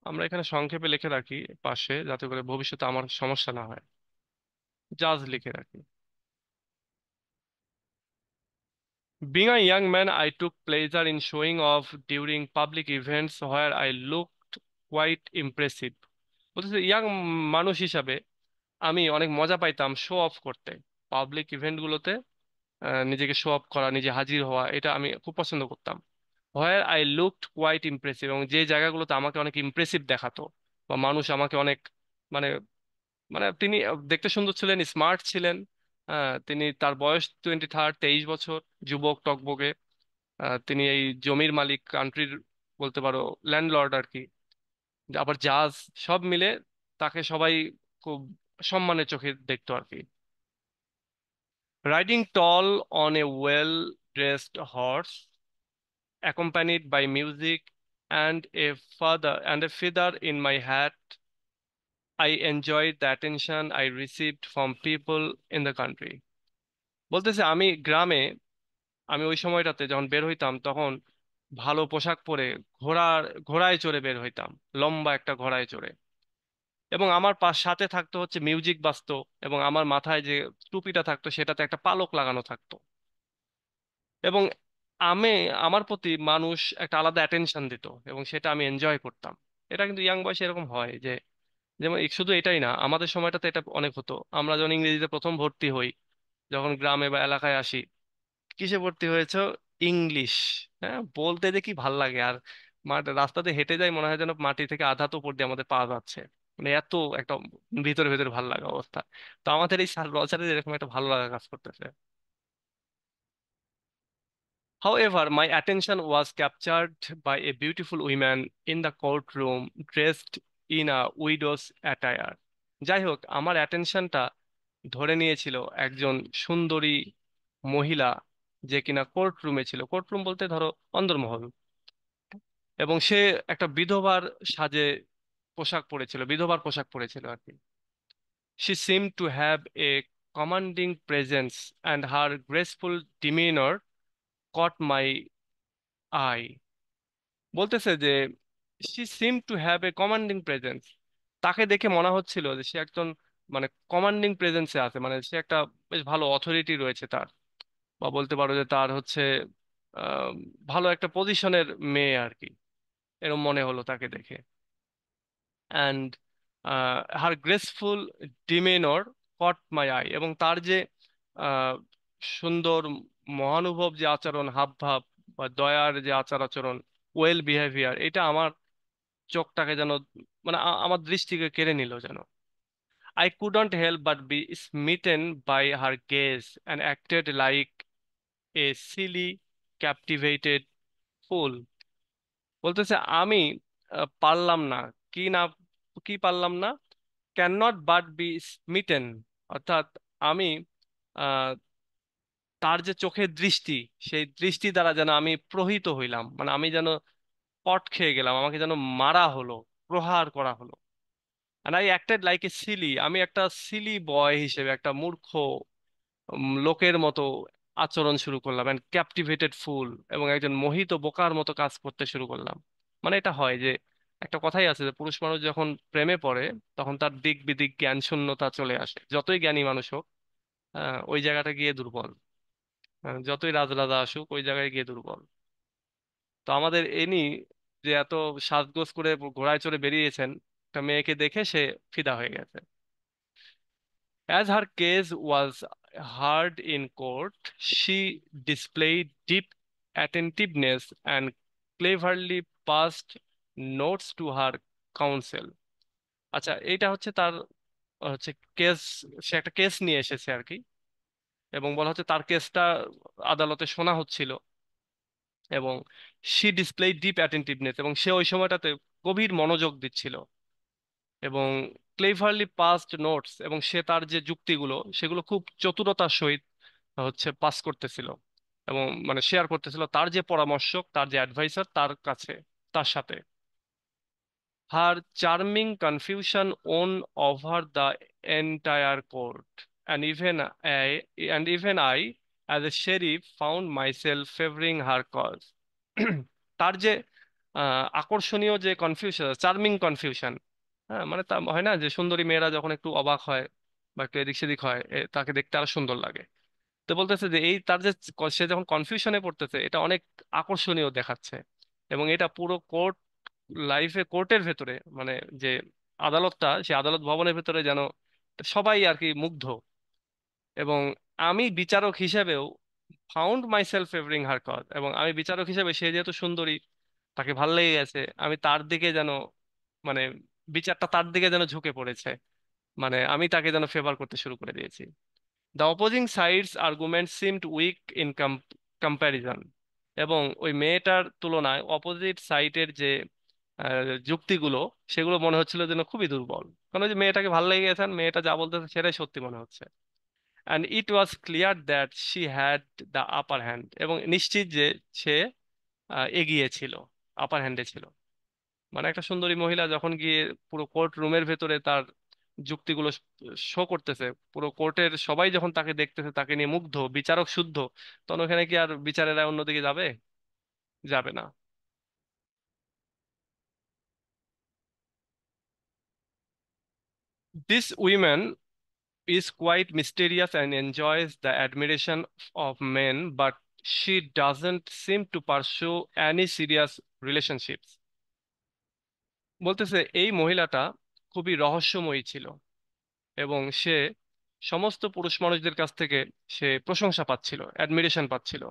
A: আমরা এখানে সংক্ষেপে লিখে রাখি পাশে, যাতে করে ভবিষ্যতে আমার সমস্যা না হয়, জাজ লিখে রাখি। Being a young man, I took pleasure in showing off during public events where I looked quite impressive. বলতেছে ইয়াং মানুষ হিসাবে আমি অনেক মজা পাইতাম শো অফ করতে, পাবলিক ইভেন্ট গুলোতে নিজেকে শো অফ করা, নিজে হাজির হওয়া, এটা আমি খুব পছন্দ করতাম। Where I looked quite impressive, এবং যে জায়গাগুলোতে আমাকে অনেক ইমপ্রেসিভ দেখাতো, বা মানুষ আমাকে অনেক মানে, মানে তিনি দেখতে সুন্দর ছিলেন, স্মার্ট ছিলেন। তিনি, তার বয়স 23, 23 বছর, যুবক টকবকে। তিনি এই জমির মালিক, কান্ট্রির বলতে পারো ল্যান্ডলর্ড আর কি, আবার জাজ, সব মিলে তাকে সবাই খুব সম্মানের চোখে দেখতো আর কি। Riding tall on a well dressed horse accompanied by music and a feather in my hat, I enjoyed the attention I received from people in the country. বলতেছে আমি গ্রামে, আমি ওই সময়টাতে যখন বের হইতাম তখন ভালো পোশাক পরে ঘোড়ায় চড়ে বের হইতাম, লম্বা একটা ঘোড়ায় চড়ে। এবং আমার সাথে থাকতো হচ্ছে মিউজিক বাজতো, এবং আমার মাথায় যে টুপিটা থাকতো সেটাতে একটা পালক লাগানো থাকতো। এবং আমি, আমার প্রতি মানুষ একটা আলাদা অ্যাটেনশন দিত, এবং সেটা আমি এনজয় করতাম। এটা কিন্তু ইয়াং বয়সে এরকম হয় যে, যেমন শুধু এটাই না, আমাদের সময়টাতে এটা অনেক হতো। আমরা যখন ইংরেজিতে প্রথম ভর্তি হই, যখন গ্রামে বা এলাকায় আসি, কিসে ভর্তি হয়েছো? ইংলিশ। হ্যাঁ, বলতে যে কি ভাল লাগে। আর রাস্তাতে হেঁটে যাই, মনে হয় যেন মাটি থেকে আধা তো উপর দিয়ে আমাদের পা যাচ্ছে। মানে এত একটা ভিতরে ভিতরে ভাল লাগা অবস্থা। তো আমাদের এই রসারের এরকম একটা ভালো লাগা কাজ করতেছে। However, my attention was captured by a beautiful woman in the courtroom dressed in a widow's attire. যাই হোক, আমার অ্যাটেনশনটা ধরে নিয়েছিল একজন সুন্দরী মহিলা, যে কিনা কোর্ট রুমে ছিল। কোর্ট রুম বলতে ধরো অন্দরমহল। এবং সে একটা বিধবার সাজে পোশাক পরেছিল, বিধবার পোশাক পরেছিল আর কি। She seemed to have a commanding presence, and her graceful demeanor caught my eye. বলতেছে যে she seemed to have a commanding presence, তাকে দেখে মনে হচ্ছিল যে সে একজন মানে কমান্ডিং প্রেজেন্সে আছে, মানে সে একটা বেশ ভালো অথরিটি রয়েছে তার, বা বলতে পারো যে তার হচ্ছে আহ, ভালো একটা পজিশনের মেয়ে আর কি। এরকম মনে হলো তাকে দেখে। And her graceful demeanour caught my eye, এবং তার যে আহ, সুন্দর মহানুভব যে আচরণ, হাবভাব, বা দয়ার যে আচার আচরণ, ওয়েল বিহেভিয়ার, এটা আমার চোখটাকে যেন মানে আমার দৃষ্টিকে কেড়ে নিল যেন। I couldn't help but be smitten by her gaze and acted like a silly, captivated fool. বলতেছে আমি পারলাম না, কি না, কি পারলাম না, ক্যান নট বাট বি স্মিটেন, অর্থাৎ আমি আহ, তার যে চোখের দৃষ্টি, সেই দৃষ্টি দ্বারা যেন আমি প্রহিত হইলাম, মানে আমি যেন পট খেয়ে গেলাম, আমাকে যেন মারা হলো, প্রহার করা হলো। And I acted like a silly, আমি একটা সিলি বয় হিসেবে, একটা মূর্খ লোকের মতো আচরণ শুরু করলাম, এন্ড ক্যাপটিভেটেড ফুল, এবং একজন মোহিত বোকার মতো কাজ করতে শুরু করলাম। মানে এটা হয় যে, একটা কথাই আছে যে পুরুষ মানুষ যখন প্রেমে পড়ে, তখন তার দিক বিদিক জ্ঞান শূন্যতা চলে আসে, যতই জ্ঞানী মানুষ হোক। ওই জায়গাটা গিয়ে দুর্বল। যতই রাজরাজা আসুক, ওই জায়গায় গিয়ে দুর্বল। তো আমাদের এনি যে এত সাজগোজ করে ঘোড়ায় চড়ে বেরিয়েছেন, একটা মেয়েকে দেখে সে ফিদা হয়ে গেছে। As her case was heard in court, she displayed deep attentiveness and cleverly passed notes to her counsel. আচ্ছা, এইটা হচ্ছে তার হচ্ছে কেস, সে একটা কেস নিয়ে এসেছে আর কি। এবং বলা হচ্ছে তার কেসটা আদালতে শোনা হচ্ছিল। এবং সি ডিসপ্লে ডিপ অ্যাটেন্টিভনেস, এবং সে ওই সময়টাতে গভীর মনোযোগ দিচ্ছিল। এবং ক্লেভারলি পাসড নোটস, এবং সে তার যে যুক্তিগুলো সেগুলো খুব চতুরতার সহিত হচ্ছে পাস করতেছিল, এবং মানে শেয়ার করতেছিল তার যে পরামর্শক, তার যে অ্যাডভাইসার তার কাছে, তার সাথে। Her charming confusion won over the entire court, and even I as a sheriff found myself favoring her cause. তার যে আকর্ষণীয় যে কনফিউশন, চার্মিং কনফিউশন, হ্যাঁ, মানে তা হয় না যে সুন্দরী মেয়েরা যখন একটু অবাক হয় বা একটু এদিক সেদিক হয়, তাকে দেখতে আরো সুন্দর লাগে। তো বলতেছে যে এই তার যে সে যখন কনফিউশনে পড়তেছে, এটা অনেক আকর্ষণীয় দেখাচ্ছে। এবং এটা পুরো কোর্ট লাইফে, কোর্টের ভেতরে, মানে যে আদালতটা, সেই আদালত ভবনের ভেতরে যেন সবাই আর কি মুগ্ধ। এবং আমি বিচারক হিসেবেও ফাউন্ড মাইসেলফ ফেভারিং হার কজ, এবং আমি বিচারক হিসেবে, সে যেহেতু সুন্দরী, তাকে ভাল লেগে গেছে, আমি তার দিকে যেন মানে বিচারটা তার দিকে যেন ঝুঁকে পড়েছে, মানে আমি তাকে যেন ফেভার করতে শুরু করে দিয়েছি। The opposing sides argument seemed weak in comparison, এবং ওই মেয়েটার তুলনায় অপোজিট সাইডের যে যুক্তিগুলো, সেগুলো মনে হচ্ছিল যেন খুবই দুর্বল। কারণ ওই যে মেয়েটাকে ভালো লেগে গেছে, আর মেয়েটা যা বলতেছে সেটাই সত্যি মনে হচ্ছে। And it was clear that she had the upper hand, এবং নিশ্চিত যে সে এগিয়ে ছিল, আপার হ্যান্ডে ছিল। মানে একটা সুন্দরী মহিলা যখন গিয়ে পুরো কোর্ট রুমের ভেতরে তার যুক্তিগুলো শো করতেছে, পুরো কোর্টের সবাই যখন তাকে দেখতেছে, তাকে নিয়ে মুগ্ধ, বিচারক শুদ্ধ, তখন ওখানে কি আর বিচারেরা অন্যদিকে যাবে? যাবে না। This women is quite mysterious and enjoys the admiration of men, but she doesn't seem to pursue any serious relationships. বলতেছে এই মহিলাটা খুবই রহস্যময়ী ছিল, এবং সে সমস্ত পুরুষ মানুষদের কাছ থেকে সে প্রশংসা পাচ্ছিল, অ্যাডমিরেশন পাচ্ছিল।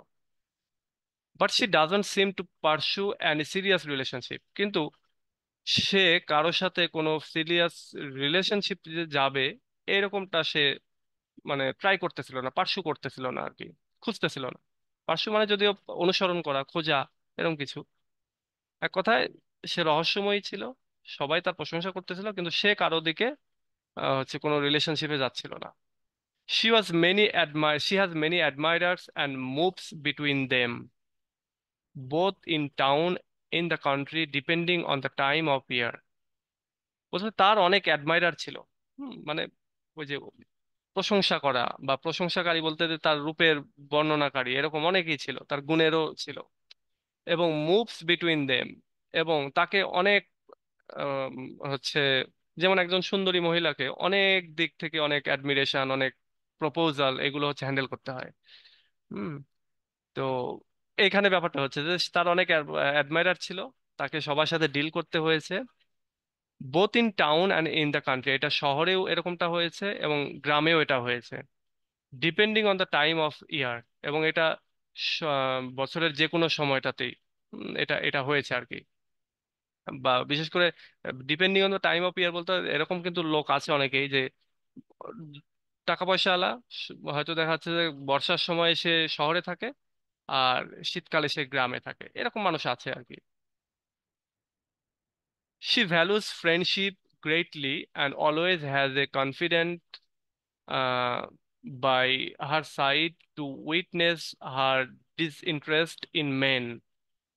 A: But she doesn't seem to pursue any serious relationship, কিন্তু সে কারোর সাথে কোনো সিরিয়াস রিলেশনশিপ যে যাবে এরকমটা সে মানে ট্রাই করতেছিল না, পার্সু করতেছিল না আর কি, খুঁজতেছিল না। পার্সু মানে যদিও অনুসরণ করা, খোঁজা, এরকম কিছু। এক কথায় সে রহস্যময়ী ছিল, সবাই তার প্রশংসা করতেছিল, কিন্তু সে কারো দিকে হচ্ছে কোনো রিলেশনশিপে যাচ্ছিল না। She has many admirers and moves between them, both in town, in the country, depending on the time of year. বলছে তার অনেক অ্যাডমাইরার ছিল। মানে ওই যে প্রশংসা করা বা প্রশংসাকারী বলতে যে তার রূপের বর্ণনাকারী, এরকম অনেকেই ছিল, তার গুণেরও ছিল। এবং মুভস বিটুইন দেম, এবং তাকে অনেক আম, হচ্ছে, যেমন একজন সুন্দরী মহিলাকে অনেক দিক থেকে অনেক অ্যাডমিরেশন, অনেক প্রপোজাল, এগুলো হচ্ছে হ্যান্ডেল করতে হয়। হুম। তো এখানে ব্যাপারটা হচ্ছে যে তার অনেক অ্যাডমাইরার ছিল, তাকে সবার সাথে ডিল করতে হয়েছে, both in town and in the country. এটা শহরেও এরকমটা হয়েছে এবং গ্রামেও এটা হয়েছে, depending on the time of year. এবং এটা বছরের যে কোনো সময়টাতেই এটা এটা হয়েছে আর কি। বা বিশেষ করে depending on the time of year বলতে এরকম কিন্তু লোক আছে অনেকেই যে টাকা পয়সা আলা, হয়তো দেখা যাচ্ছে যে বর্ষার সময় সে শহরে থাকে আর শীতকালে সে গ্রামে থাকে, এরকম মানুষ আছে আর কি। She values friendship greatly and always has a confident uh, by her side to witness her disinterest in men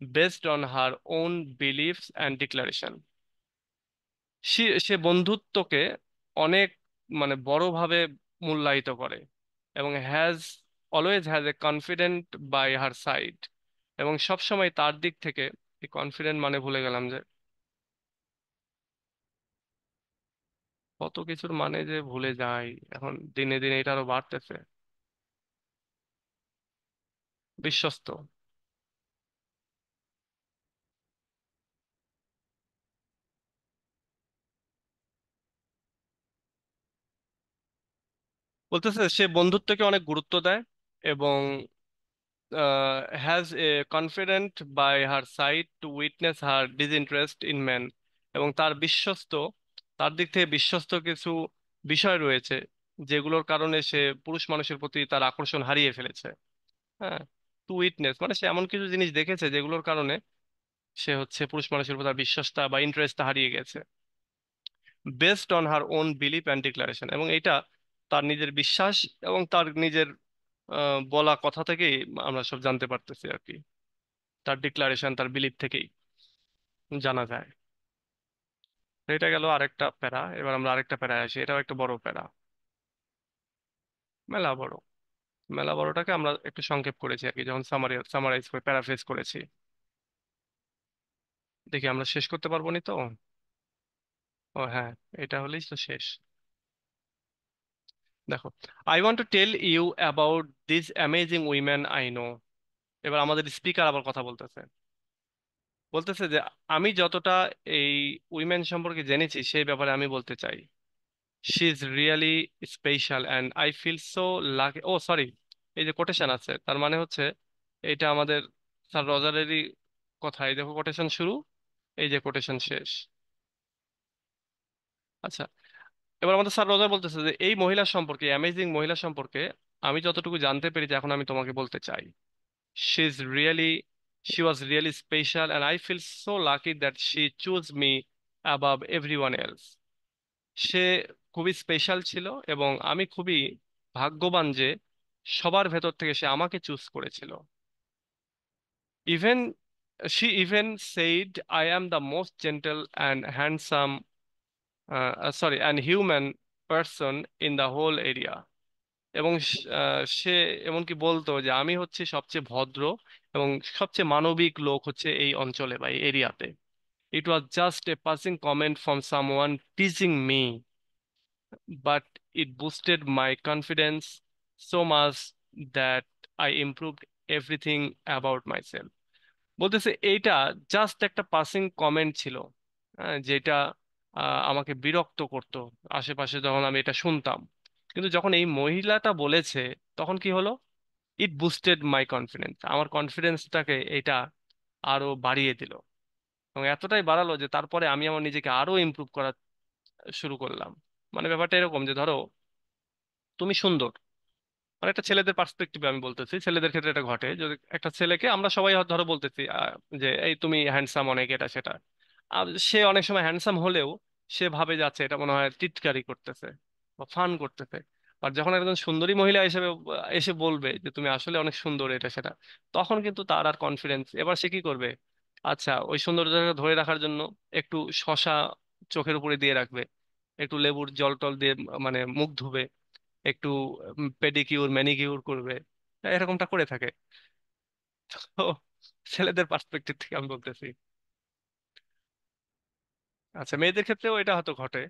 A: based on her own beliefs and declaration. সে বন্ধুত্বকে অনেক মানে বড়ভাবে মূল্যায়িত করে, এবং always has a confident by her side, এবং সবসময় তার দিক থেকে, এই কনফিডেন্ট মানে ভুলে গেলাম যে, কত কিছুর মানে যে ভুলে যাই এখন, দিনে দিনে এটা আরো বাড়তেছে। বিশ্বস্ত। বলতেছে সে বন্ধুত্বকে অনেক গুরুত্ব দেয়, এবং has a confident by her side to witness her disinterest in man. এবং তার বিশ্বস্ত, তার দিক থেকে বিশ্বস্ত কিছু বিষয় রয়েছে যেগুলোর কারণে সে পুরুষ মানুষের প্রতি তার আকর্ষণ হারিয়ে ফেলেছে। হ্যাঁ, টু উইটনেস মানে সে এমন কিছু জিনিস দেখেছে যেগুলোর কারণে সে হচ্ছে পুরুষ মানুষের উপর তার বিশ্বাসটা বা ইন্টারেস্টটা হারিয়ে গেছে, based on her own belief and declaration. এবং এটা তার নিজের বিশ্বাস এবং তার নিজের বলা কথা থেকেই আমরা সব জানতে পারতেছি আর কি, তার ডিক্লারেশন, তার বিলিফ থেকেই জানা যায়। তো এটা গেল আরেকটা প্যারা, এবার আমরা আরেকটা প্যারায় আসি, এটাও একটা বড় প্যারা। মেলা বড়। মেলা বড়টাকে আমরা একটু সংক্ষেপ করেছি আর কি, যখন সামারাইজ করে প্যারাফ্রেজ করেছি। দেখি আমরা শেষ করতে পারবো নি তো। ও হ্যাঁ, এটা হলেই তো শেষ। দেখো, I want to tell you about this amazing women I know. এবার আমাদের স্পিকার আবার কথা বলতেছে। বলতেছে যে আমি যতটা এই উইমেন সম্পর্কে জেনেছি সেই ব্যাপারে আমি বলতে চাই, she is really special and I feel so lucky. Oh sorry, এই যে কোটেশন আছে তার মানে হচ্ছে এটা আমাদের স্যার রজারেরই কথা। এই দেখো কোটেশন শুরু, এই যে কোটেশন শেষ। আচ্ছা, এবার আমাদের স্যার রজার বলতেছে যে এই মহিলা সম্পর্কে, অ্যামেজিং মহিলা সম্পর্কে আমি যতটুকু জানতে পেরেছি এখন আমি তোমাকে বলতে চাই, she is really, she was really special and I feel so lucky that she chose me above everyone else. সে খুবই স্পেশাল ছিল এবং আমি খুবই ভাগ্যবান যে সবার ভেতর থেকে সে আমাকে চুজ করেছিল। Even she even said I am the most gentle and handsome sorry, an human person in the whole area. এবং সে এমনকি বলতো যে আমি হচ্ছে সবচেয়ে ভদ্র এবং সবচেয়ে মানবিক লোক হচ্ছে এই অঞ্চলে বা এই এরিয়াতে। It was just a passing comment from someone teasing me, but it boosted my confidence so much that I improved everything about my self. বলতেছে এইটা জাস্ট একটা পাসিং কমেন্ট ছিল, যেটা আমাকে বিরক্ত করতো আশেপাশে যখন আমি এটা শুনতাম। কিন্তু যখন এই মহিলাটা বলেছে তখন কি হলো, ইট বুস্টেড মাই কনফিডেন্স, আমার কনফিডেন্সটাকে এটা আরো বাড়িয়ে দিল। এবং এতটাই বাড়ালো যে তারপরে আমি আমার নিজেকে আরো ইমপ্রুভ করা শুরু করলাম। মানে ব্যাপারটা এরকম যে ধরো তুমি সুন্দর, মানে একটা ছেলেদের পার্সপেক্টিভে আমি বলতেছি, ছেলেদের ক্ষেত্রে এটা ঘটে যদি একটা ছেলেকে আমরা সবাই হয়তো ধরো বলতেছি যে এই তুমি হ্যান্ডসাম অনেক, এটা সেটা। সে অনেক সময় হ্যান্ডসাম হলেও সে ভাবে যাচ্ছে এটা মনে হয় টিটকারি করতেছে বা ফান করতেছে। আর যখন একজন সুন্দরী মহিলা হিসেবে এসে বলবে যে তুমি আসলে অনেক সুন্দর, এটা সেটা, তখন কিন্তু তার আর কনফিডেন্স, এবার সে কি করবে, আচ্ছা ওই সৌন্দর্যটাকে ধরে রাখার জন্য একটু শশা চোখের উপরে দিয়ে রাখবে, একটু লেবুর জল টল দিয়ে মানে মুখ ধুবে, একটু পেডিকিউর ম্যানিকিউর করবে, এরকমটা করে থাকে। তো ছেলেদের পার্সপেক্টিভ থেকে আমি বলতেছি। আচ্ছা, মেয়েদের ক্ষেত্রেও এটা হয়তো ঘটে।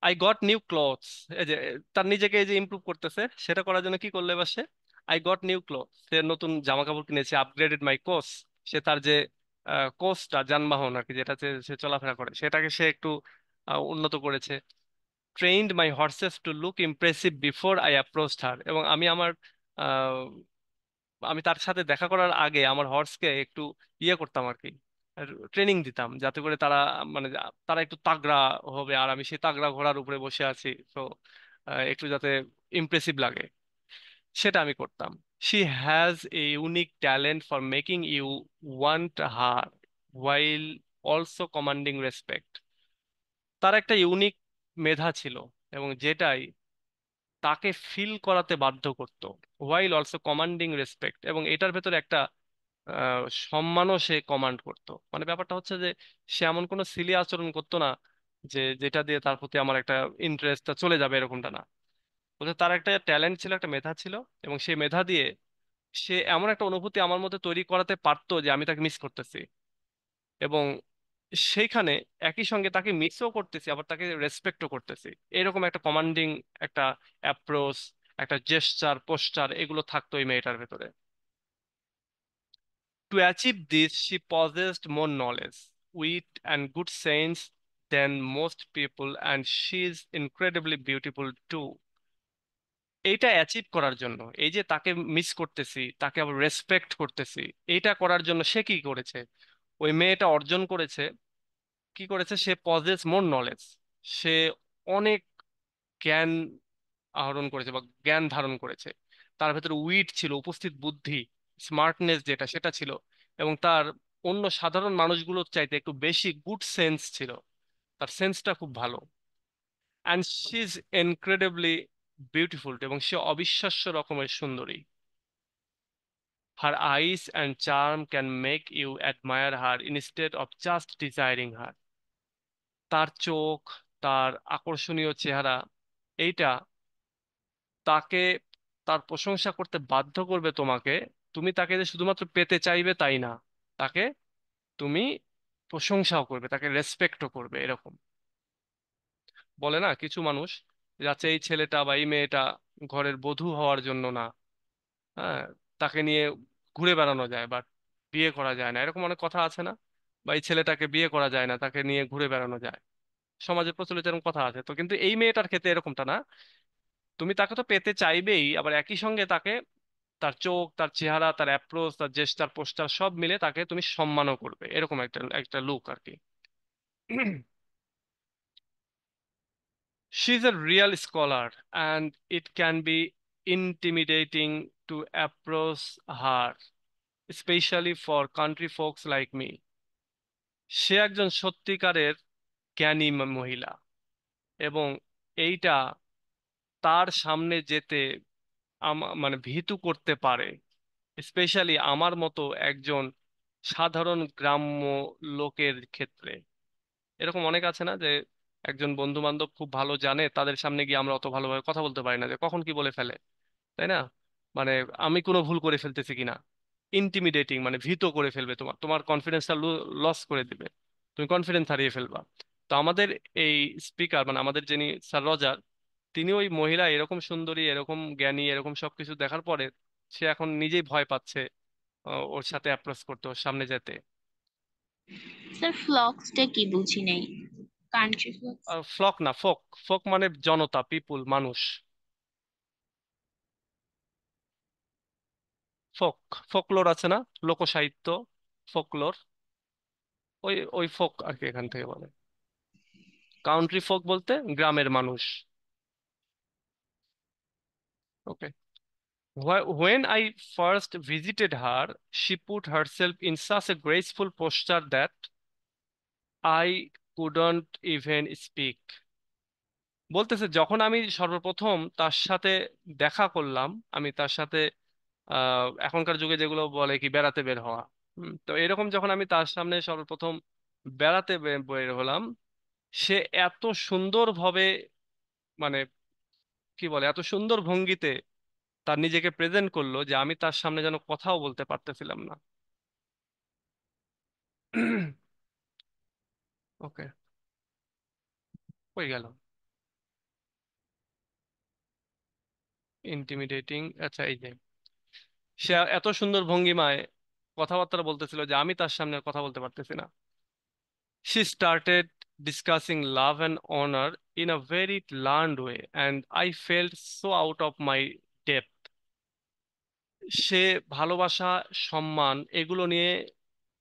A: আই গট নিউ ক্লথস, এই যে তার নিজেকে এই যে ইমপ্রুভ করতেছে, সেটা করার জন্য কি করলে এবার সে, আই গট নিউ ক্লথ, সে নতুন জামা কাপড় কিনেছে, আপগ্রেডেড মাই কোর্স, সে তার যে কোর্সটা যানবাহন আর কি, যেটা সে চলাফেরা করে সেটাকে সে একটু উন্নত করেছে। Trained my horses to look impressive before I approached her, এবং আমি আমার আমি তার সাথে দেখা করার আগে আমার হর্সকে একটু ইয়ে করতাম আর কি, ট্রেনিং দিতাম যাতে করে তারা মানে তারা একটু তাগড়া হবে, আর আমি সেই তাগড়া ঘোড়ার উপরে বসে আছি তো একটু যাতে ইমপ্রেসিভ লাগে, সেটা আমি করতাম। She has a unique talent for making you want her while also commanding respect. তার একটা ইউনিক মেধা ছিল এবং যেটাই তাকে ফিল করাতে বাধ্য করতো, ওয়াইল অলসো কমান্ডিং রেসপেক্ট, এবং এটার ভেতরে একটা সম্মানও সে কমান্ড করতো। মানে ব্যাপারটা হচ্ছে যে সে এমন কোনো সিলি আচরণ করতো না যে যেটা দিয়ে তার প্রতি আমার একটা ইন্টারেস্টটা চলে যাবে, এরকমটা না। বলতে তার একটা ট্যালেন্ট ছিল, একটা মেধা ছিল, এবং সেই মেধা দিয়ে সে এমন একটা অনুভূতি আমার মধ্যে তৈরি করাতে পারতো যে আমি তাকে মিস করতেছি, এবং সেইখানে একই সঙ্গে তাকে মিসও করতেছি আবার তাকে রেসপেক্টও করতেছি। এরকম একটা কমান্ডিং একটা অ্যাপ্রোচ, একটা জেস্চার পোস্টার, এগুলো থাকতো এই মেয়েটার ভেতরে। To achieve this, she possessed more knowledge, wit, and good sense than most people, and she is incredibly beautiful too. এইটা অ্যাচিভ করার জন্য, এই যে তাকে মিস করতেছি, তাকে আবার রেসপেক্ট করতেছি, এইটা করার জন্য সে কি করেছে, ওই মেয়েটা অর্জন করেছে, কি করেছে, সে পজেস মোর নলেজ, সে অনেক জ্ঞান আহরণ করেছে বা জ্ঞান ধারণ করেছে। তার ভেতরে উইট ছিল, উপস্থিত বুদ্ধি, স্মার্টনেস যেটা সেটা ছিল, এবং তার অন্য সাধারণ মানুষগুলোর চাইতে একটু বেশি গুড সেন্স ছিল, তার সেন্সটা খুব ভালো। And she is incredibly beautiful, এবং সে অবিশ্বাস্য রকমের সুন্দরী। Her eyes and charm can make you admire her instead of just desiring her. তার চোখ, তার আকর্ষণীয় চেহারা, এইটা তাকে, তার প্রশংসা করতে বাধ্য করবে তোমাকে। তুমি তাকে যে শুধুমাত্র পেতে চাইবে তাই না, তাকে তুমি প্রশংসাও করবে, তাকে রেসপেক্টও করবে, এরকম। বলে না কিছু মানুষ, যাচ্ছে এই ছেলেটা বা এই মেয়েটা ঘরের বধূ হওয়ার জন্য না, হ্যাঁ, তাকে নিয়ে ঘুরে বেড়ানো যায় বাট বিয়ে করা যায় না, এরকম অনেক কথা আছে না? বা এই ছেলেটাকে বিয়ে করা যায় না, তাকে নিয়ে ঘুরে বেড়ানো যায়, সমাজে প্রচলিত এরকম কথা আছে তো। কিন্তু এই মেয়েটার ক্ষেত্রে এরকমটা না, তুমি তাকে তো পেতে চাইবেই, আবার একই সঙ্গে তাকে, তার চোখ, তার চেহারা, তার অ্যাপ্রোচ, তার জেস্টার পোস্টার সব মিলে তাকে তুমি সম্মানও করবে, এরকম একটা একটা লুক আর কি। She is a real scholar and it can be intimidating to approach her, especially for country folks like me. সে একজন সত্যিকারের জ্ঞানী মহিলা, এবং এইটা তার সামনে যেতে মানে ভীতু করতে পারে, স্পেশালি আমার মতো একজন সাধারণ গ্রাম্য লোকের ক্ষেত্রে। এরকম অনেক আছে না যে একজন বন্ধু বান্ধব খুব ভালো জানে, তাদের সামনে গিয়ে আমরা অত ভালোভাবে কথা বলতে পারি না, যে কখন কি বলে ফেলে, তাই না? মানে আমি কোনো ভুল করে ফেলতেছি কিনা, ইন্টিমিডেটিং, মানে ভীত করে ফেলবে, তোমার তোমার কনফিডেন্সটা লস করে দিবে, তুমি কনফিডেন্স হারিয়ে ফেলবা। তো আমাদের এই স্পিকার, মানে আমাদের যিনি স্যার রজার, তিনি ওই মহিলা এরকম সুন্দরী, এরকম জ্ঞানী, এরকম সবকিছু দেখার পরে সে এখন নিজেই ভয় পাচ্ছে ওর সাথে অ্যাপ্রোচ করতে, ওর সামনে যেতে।
C: স্যার ফ্লক্সটা কি বুঝি নাই, কান্ট্রি ফ্লক্স।
A: ফ্লক না, ফোক। ফোক মানে জনতা, পিপুল, মানুষ। ফোক, ফোকলোর আছে না, লোকসাহিত্য, ফোকলোর, ওই ওই ফোক আর কি এখান থেকে বলে। কাউন্ট্রি ফোক বলতে গ্রামের মানুষ। ওকে। When I first visited her, she put herself in such a graceful posture that I couldn't even speak. বলতেছে যখন আমি সর্বপ্রথম তার সাথে দেখা করলাম, আমি তার সাথে এখনকার যুগে যেগুলো বলে কি বেড়াতে বের হওয়া, তো এরকম যখন আমি তার সামনে সর্বপ্রথম বেড়াতে বের হলাম, সে এত সুন্দরভাবে, মানে কি বলে, এত সুন্দর ভঙ্গিতে তার নিজেকে প্রেজেন্ট করলো যে আমি তার সামনে যেন কথাও বলতে পারতেছিলাম না। ওকে, হয়ে গেল। ইন্টিমিডেটিং, আচ্ছা এই যে সে এত সুন্দর ভঙ্গিমায় কথাবার্তা বলতেছিল যে আমি তার সামনে কথা বলতে পারতেছি না। She started discussing love and honor in a very learned way, and I felt so out of my depth. সে ভালোবাসা, সম্মান এগুলো নিয়ে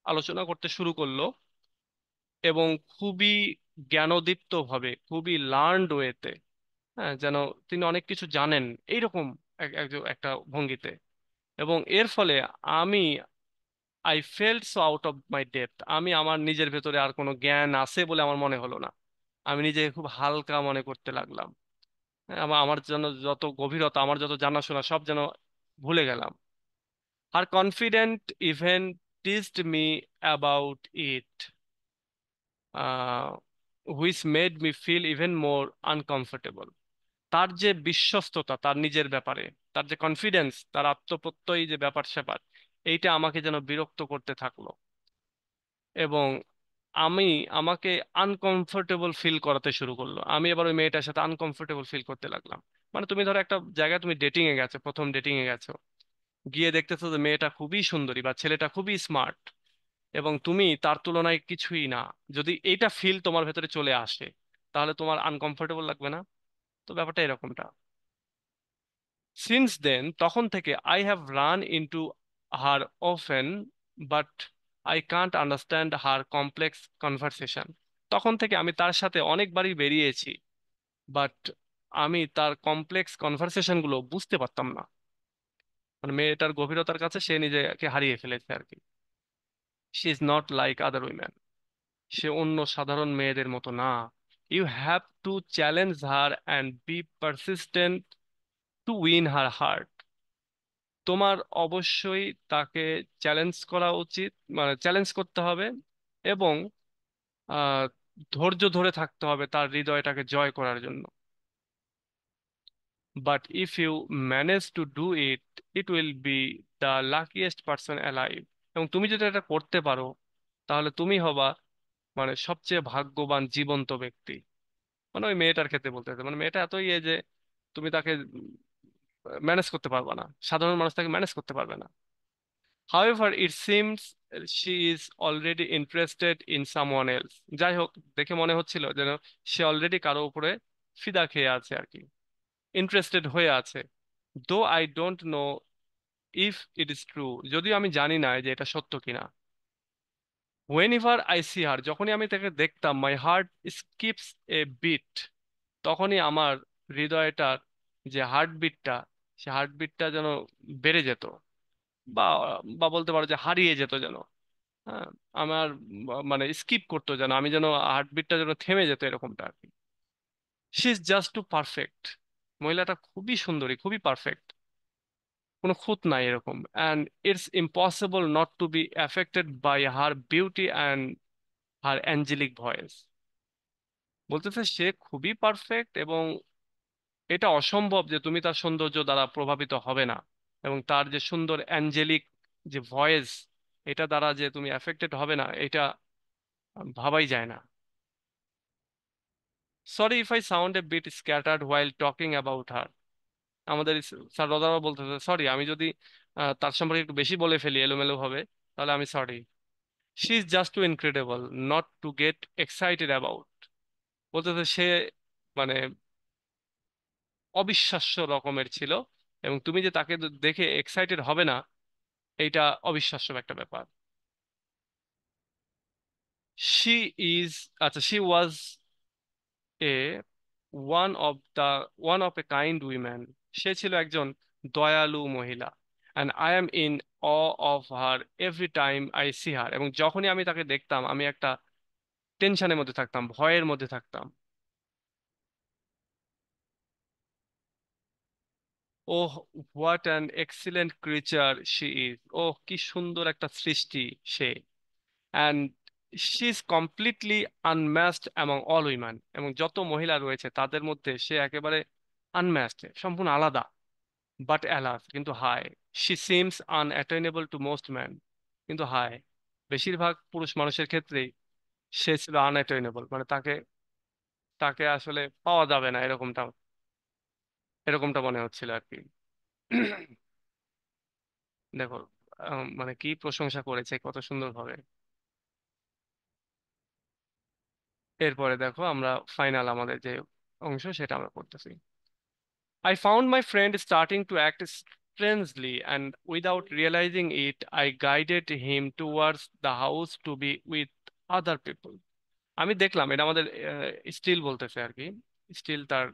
A: আলোচনা করতে শুরু করলো, এবং খুবই জ্ঞানোদীপ্ত ভাবে, খুবই লার্নড ওয়েতে, হ্যাঁ, যেন তিনি অনেক কিছু জানেন এইরকম একটা ভঙ্গিতে। এবং এর ফলে আমি, I felt so out of my depth, আমি আমার নিজের ভেতরে আর কোনো জ্ঞান আছে বলে আমার মনে হলো না। আমি নিজেকে খুব হালকা মনে করতে লাগলাম। হ্যাঁ, আমার আমার যেন যত গভীরতা, আমার যত জানাশোনা সব যেন ভুলে গেলাম। আর confidant even teased me about it, which made me feel even more uncomfortable. তার যে বিশ্বস্ততা তার নিজের ব্যাপারে, তার যে কনফিডেন্স, তার আত্মপ্রত্যয়ী যে ব্যাপার স্যাপার, এইটা আমাকে যেন বিরক্ত করতে থাকলো, এবং আমি, আমাকে আনকমফোর্টেবল ফিল করাতে শুরু করলো। আমি এবার ওই মেয়েটার সাথে আনকমফোর্টেবল ফিল করতে লাগলাম। মানে তুমি ধরো একটা জায়গায় তুমি ডেটিং এ গেছো, প্রথম ডেটিং এ গেছো, গিয়ে দেখতেছো যে মেয়েটা খুবই সুন্দরী বা ছেলেটা খুবই স্মার্ট, এবং তুমি তার তুলনায় কিছুই না। যদি এইটা ফিল তোমার ভেতরে চলে আসে, তাহলে তোমার আনকমফোর্টেবল লাগবে না? তো ব্যাপারটা এরকমটা। সিন্স দেন, তখন থেকে, I have run into her often, but I can't understand her complex conversation. তখন থেকে আমি তার সাথে অনেকবারই বেরিয়েছি, বাট আমি তার কমপ্লেক্স কনভারসেশন গুলো বুঝতে পারতাম না। মানে মেয়েটার গভীরতার কাছে সে নিজেকে হারিয়ে ফেলেছে আর কি। She is not like other women, সে অন্য সাধারণ মেয়েদের মতো না। You have to challenge her and be persistent to win her heart. তোমার অবশ্যই তাকে চ্যালেঞ্জ করা উচিত, মানে চ্যালেঞ্জ করতে হবে, এবং আহ ধৈর্য ধরে থাকতে হবে তার হৃদয়টাকে জয় করার জন্য। But if you manage to do it, it will be the luckiest person alive. এবং তুমি যদি এটা করতে পারো, তাহলে তুমি হবা মানে সবচেয়ে ভাগ্যবান জীবন্ত ব্যক্তি। মানে ওই মেয়েটার ক্ষেত্রে বলতে চাইছে, মানে মেয়েটা এতই যে তুমি তাকে ম্যানেজ করতে পারবে না, সাধারণ মানুষ তাকে ম্যানেজ করতে পারবে না। However, it seems she is already interested in someone else. যাই হোক, দেখে মনে হচ্ছিল যেন সে অলরেডি কারো উপরে ফিদা খেয়ে আছে আর কি, ইন্টারেস্টেড হয়ে আছে। Though I don't know if it is true, যদিও আমি জানি না যে এটা সত্য কিনা। Whenever I see her, যখনই আমি তাকে দেখতাম, my heart skips a beat, তখনই আমার হৃদয়টার যে হার্টবিটটা, সে হার্টবিটটা যেন বেড়ে যেত, বা বা বলতে পারো যে হারিয়ে যেত যেন। হ্যাঁ, আমার মানে স্কিপ করতো যেন, আমি যেন হার্টবিটটা যেন থেমে যেত, এরকমটা আর কি। She is just too perfect, মহিলাটা খুবই সুন্দরী, খুবই পারফেক্ট, কোনো খুঁত নাই এরকম। And it's impossible not to be affected by her beauty and her angelic voice. বলতেছে সে খুবই পারফেক্ট এবং এটা অসম্ভব যে তুমি তার সৌন্দর্য দ্বারা প্রভাবিত হবে না, এবং তার যে সুন্দর অ্যাঞ্জেলিক যে ভয়েস, এটা দ্বারা যে তুমি অ্যাফেক্টেড হবে না, এটা ভাবাই যায় না। Sorry if I sound a bit scattered while talking about her. আমাদের স্যার রদারও বলতেছে সরি, আমি যদি তার সম্পর্কে একটু বেশি বলে ফেলি এলোমেলো ভাবে, তাহলে আমি সরি। She is just too incredible not to get excited about. বলতেছে সে মানে অবিশ্বাস্য রকমের ছিল, এবং তুমি যে তাকে দেখে এক্সাইটেড হবে না, এইটা অবিশ্বাস্য একটা ব্যাপার। শি ইজ, আচ্ছা, she was a one of a kind woman. সে ছিল একজন দয়ালু মহিলা। And I am in awe of her every time I see her. এবং যখনই আমি তাকে দেখতাম আমি একটা টেনশনের মধ্যে থাকতাম, ভয়ের মধ্যে থাকতাম। Oh, what an excellent creature she is. ওহ, কি সুন্দর একটা সৃষ্টি সে। And she is completely unmatched among all women. এবং যত মহিলা রয়েছে তাদের মধ্যে সে একেবারে আনম্যাচড, সম্পূর্ণ আলাদা। বাট অ্যালাস, কিন্তু হায়, she seems unattainable to most man. কিন্তু হায়, বেশিরভাগ পুরুষ মানুষের ক্ষেত্রেই সে ছিল আনঅ্যাটেইনেবল, মানে তাকে তাকে আসলে পাওয়া যাবে না, এরকমটা এরকমটা মনে হচ্ছিল আর কি। দেখো, মানে কি প্রশংসা করেছে কত সুন্দর ভাবে। এরপরে দেখো আমরা ফাইনাল আমাদের যে অংশ সেটা আমরা করতেছি। I found my friend starting to act strangely, and without realizing it, I guided him towards the house to be with other people. আমি দেখলাম, এটা আমাদের স্টিল বলতেছে আর কি, স্টিল তার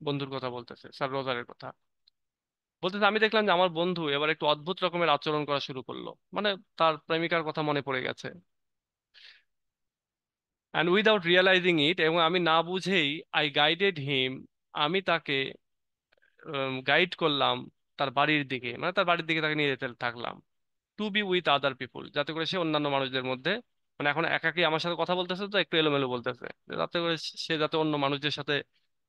A: বন্ধুর কথা বলতেছে, স্যার রোজারের কথা বলতেছে। আমি দেখলাম যে আমার বন্ধু এবার একটু অদ্ভুত রকমের আচরণ করা শুরু করলো, মানে তার প্রেমিকার কথা মনে পড়ে গেছে। অ্যান্ড উইদাউট রিয়েলাইজিং ইট, এবং আমি না বুঝেই আই গাইডেড হিম, আমি তাকে গাইড করলাম তার বাড়ির দিকে, মানে তার বাড়ির দিকে তাকে নিয়ে যেতে থাকলাম। টু বি উইথ আদার পিপুল, যাতে করে সে অন্যান্য মানুষদের মধ্যে, মানে এখন একাকি আমার সাথে কথা বলতেছে তো একটু এলোমেলো বলতেছে, যাতে করে সে যাতে অন্য মানুষদের সাথে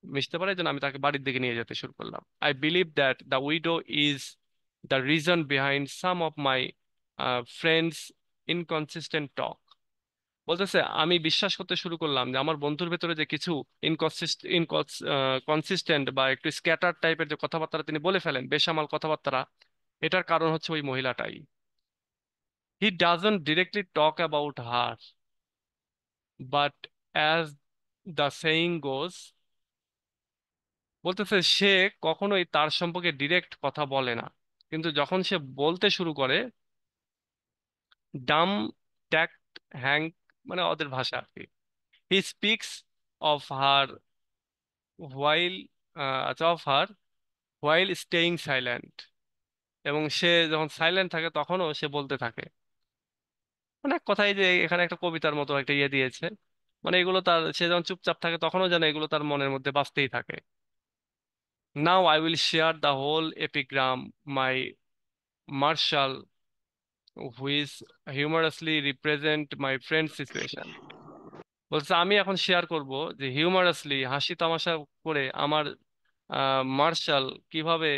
A: মিশতে পারে, এই জন্য আমি তাকে বাড়ির দিকে নিয়ে যেতে শুরু করলাম। I believe that the widow is the reason behind some of my friends inconsistent talk. বলতেছে আমি বিশ্বাস করতে শুরু করলাম যে আমার বন্ধুর ভেতরে যে কিছু ইনকনসিস্টেন্ট বা একটু স্ক্যাটার টাইপের যে কথাবার্তা তিনি বলে ফেলেন, বেসামাল কথাবার্তা, এটার কারণ হচ্ছে ওই মহিলাটাই। He doesn't directly talk about her, but as the saying goes. বলতেছে সে কখনোই তার সম্পর্কে ডিরেক্ট কথা বলে না, কিন্তু যখন সে বলতে শুরু করে, ডাম ট্যাক্ট হ্যাং, মানে ওদের ভাষা আর কি, he speaks of her while, আচ্ছা, of her while staying silent. এবং সে যখন সাইলেন্ট থাকে তখনও সে বলতে থাকে। মানে এক কথায় যে এখানে একটা কবিতার মতো একটা ইয়ে দিয়েছে, মানে এগুলো তার, সে যখন চুপচাপ থাকে তখনও যেন এগুলো তার মনের মধ্যে বাজতেই থাকে। Now I will share the whole epigram my Martial, which humorously represent my friend situation. বলছে আমি এখন শেয়ার করব যে হিউমারাসলি, হাসি তামাশা করে, আমার মার্শাল কিভাবে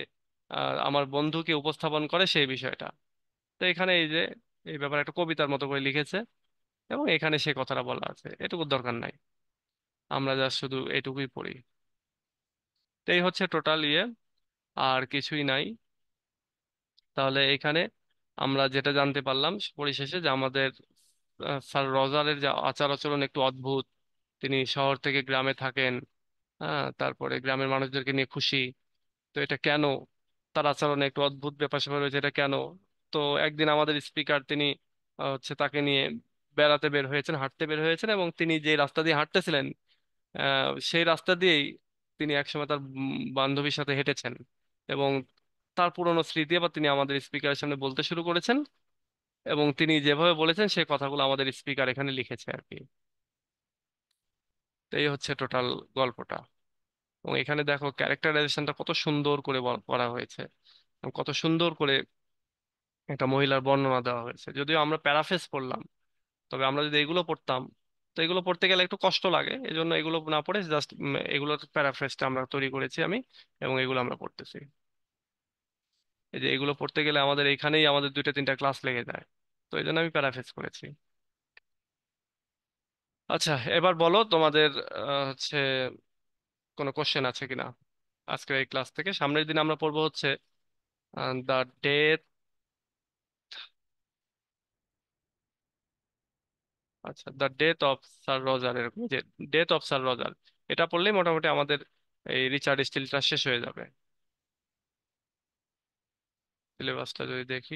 A: আমার বন্ধুকে উপস্থাপন করে সেই বিষয়টা। তো এখানে এই যে এই ব্যাপারে একটা কবিতার মতো করে লিখেছে, এবং এখানে সে কথাটা বলা আছে, এটুকু দরকার নাই, আমরা যা শুধু এটুকুই পড়ি। তো এই হচ্ছে টোটাল ইয়ে, আর কিছুই নাই। তাহলে এখানে আমরা যেটা জানতে পারলাম পরিশেষে, যে আমাদের স্যার রজারের যে আচার আচরণ একটু অদ্ভুত। তিনি শহর থেকে গ্রামে থাকেন, হ্যাঁ, তারপরে গ্রামের মানুষদেরকে নিয়ে খুশি। তো এটা কেন, তার আচরণে একটু অদ্ভুত ব্যাপার স্যাপার রয়েছে, এটা কেন? তো একদিন আমাদের স্পিকার তিনি হচ্ছে তাকে নিয়ে বেড়াতে বের হয়েছেন, হাঁটতে বের হয়েছেন, এবং তিনি যে রাস্তা দিয়ে হাঁটতেছিলেন সেই রাস্তা দিয়েই তিনি একসময় তার বান্ধবীর সাথে হেঁটেছেন, এবং তার পুরনো স্মৃতি আবার তিনি আমাদের স্পিকারের সামনে বলতে শুরু করেছেন, এবং তিনি যেভাবে বলেছেন সেই কথাগুলো আমাদের স্পিকার এখানে লিখেছে আর কি। তো এই হচ্ছে টোটাল গল্পটা। এবং এখানে দেখো ক্যারেক্টারাইজেশনটা কত সুন্দর করে করা হয়েছে, এবং কত সুন্দর করে একটা মহিলার বর্ণনা দেওয়া হয়েছে। যদিও আমরা প্যারাফ্রেজ পড়লাম, তবে আমরা যদি এগুলো পড়তাম তো এগুলো পড়তে গেলে একটু কষ্ট লাগে, এই জন্য এগুলো না পড়ে জাস্ট এগুলোর প্যারাফ্রেজটা আমরা তৈরি করেছি আমি, এবং এগুলো আমরা পড়তেছি। এই যে এগুলো পড়তে গেলে আমাদের এখানেই আমাদের 2-3টা ক্লাস লেগে যায়, তো এই জন্য আমি প্যারাফ্রেজ করেছি। আচ্ছা, এবার বলো তোমাদের হচ্ছে কোনো কোশ্চেন আছে কিনা আজকের এই ক্লাস থেকে। সামনের দিন আমরা পড়বো হচ্ছে দ্য ডেথ, আচ্ছা the death of sir Roger, এরকম যে ডেথ অফ স্যার রজার, এটা পড়লেই মোটামুটি আমাদের এই রিচার্ড স্টিলটা শেষ হয়ে যাবে। সিলেবাসটা যদি দেখি,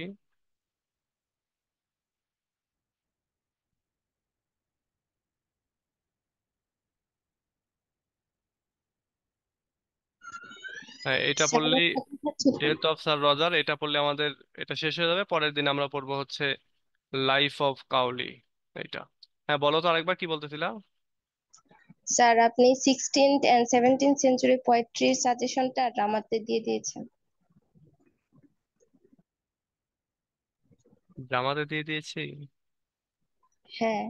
A: হ্যাঁ এটা
B: স্যার
A: পড়লেই
B: একটা কথা ছিল।
A: ডেথ অফ স্যার রজার এটা পড়লে আমাদের এটা শেষ হয়ে যাবে। পরের দিন আমরা পড়বো হচ্ছে লাইফ অফ কাউলি, এইটা। হ্যাঁ বলো তো আরেকবার কি বলতেছিলা।
B: স্যার আপনি 16th এন্ড 17th সেঞ্চুরি পোয়েট্রির সাজেশনটা ড্রামাতে দিয়ে দিয়েছেন।
A: জামাতে দিয়ে দিয়েছি।
B: হ্যাঁ,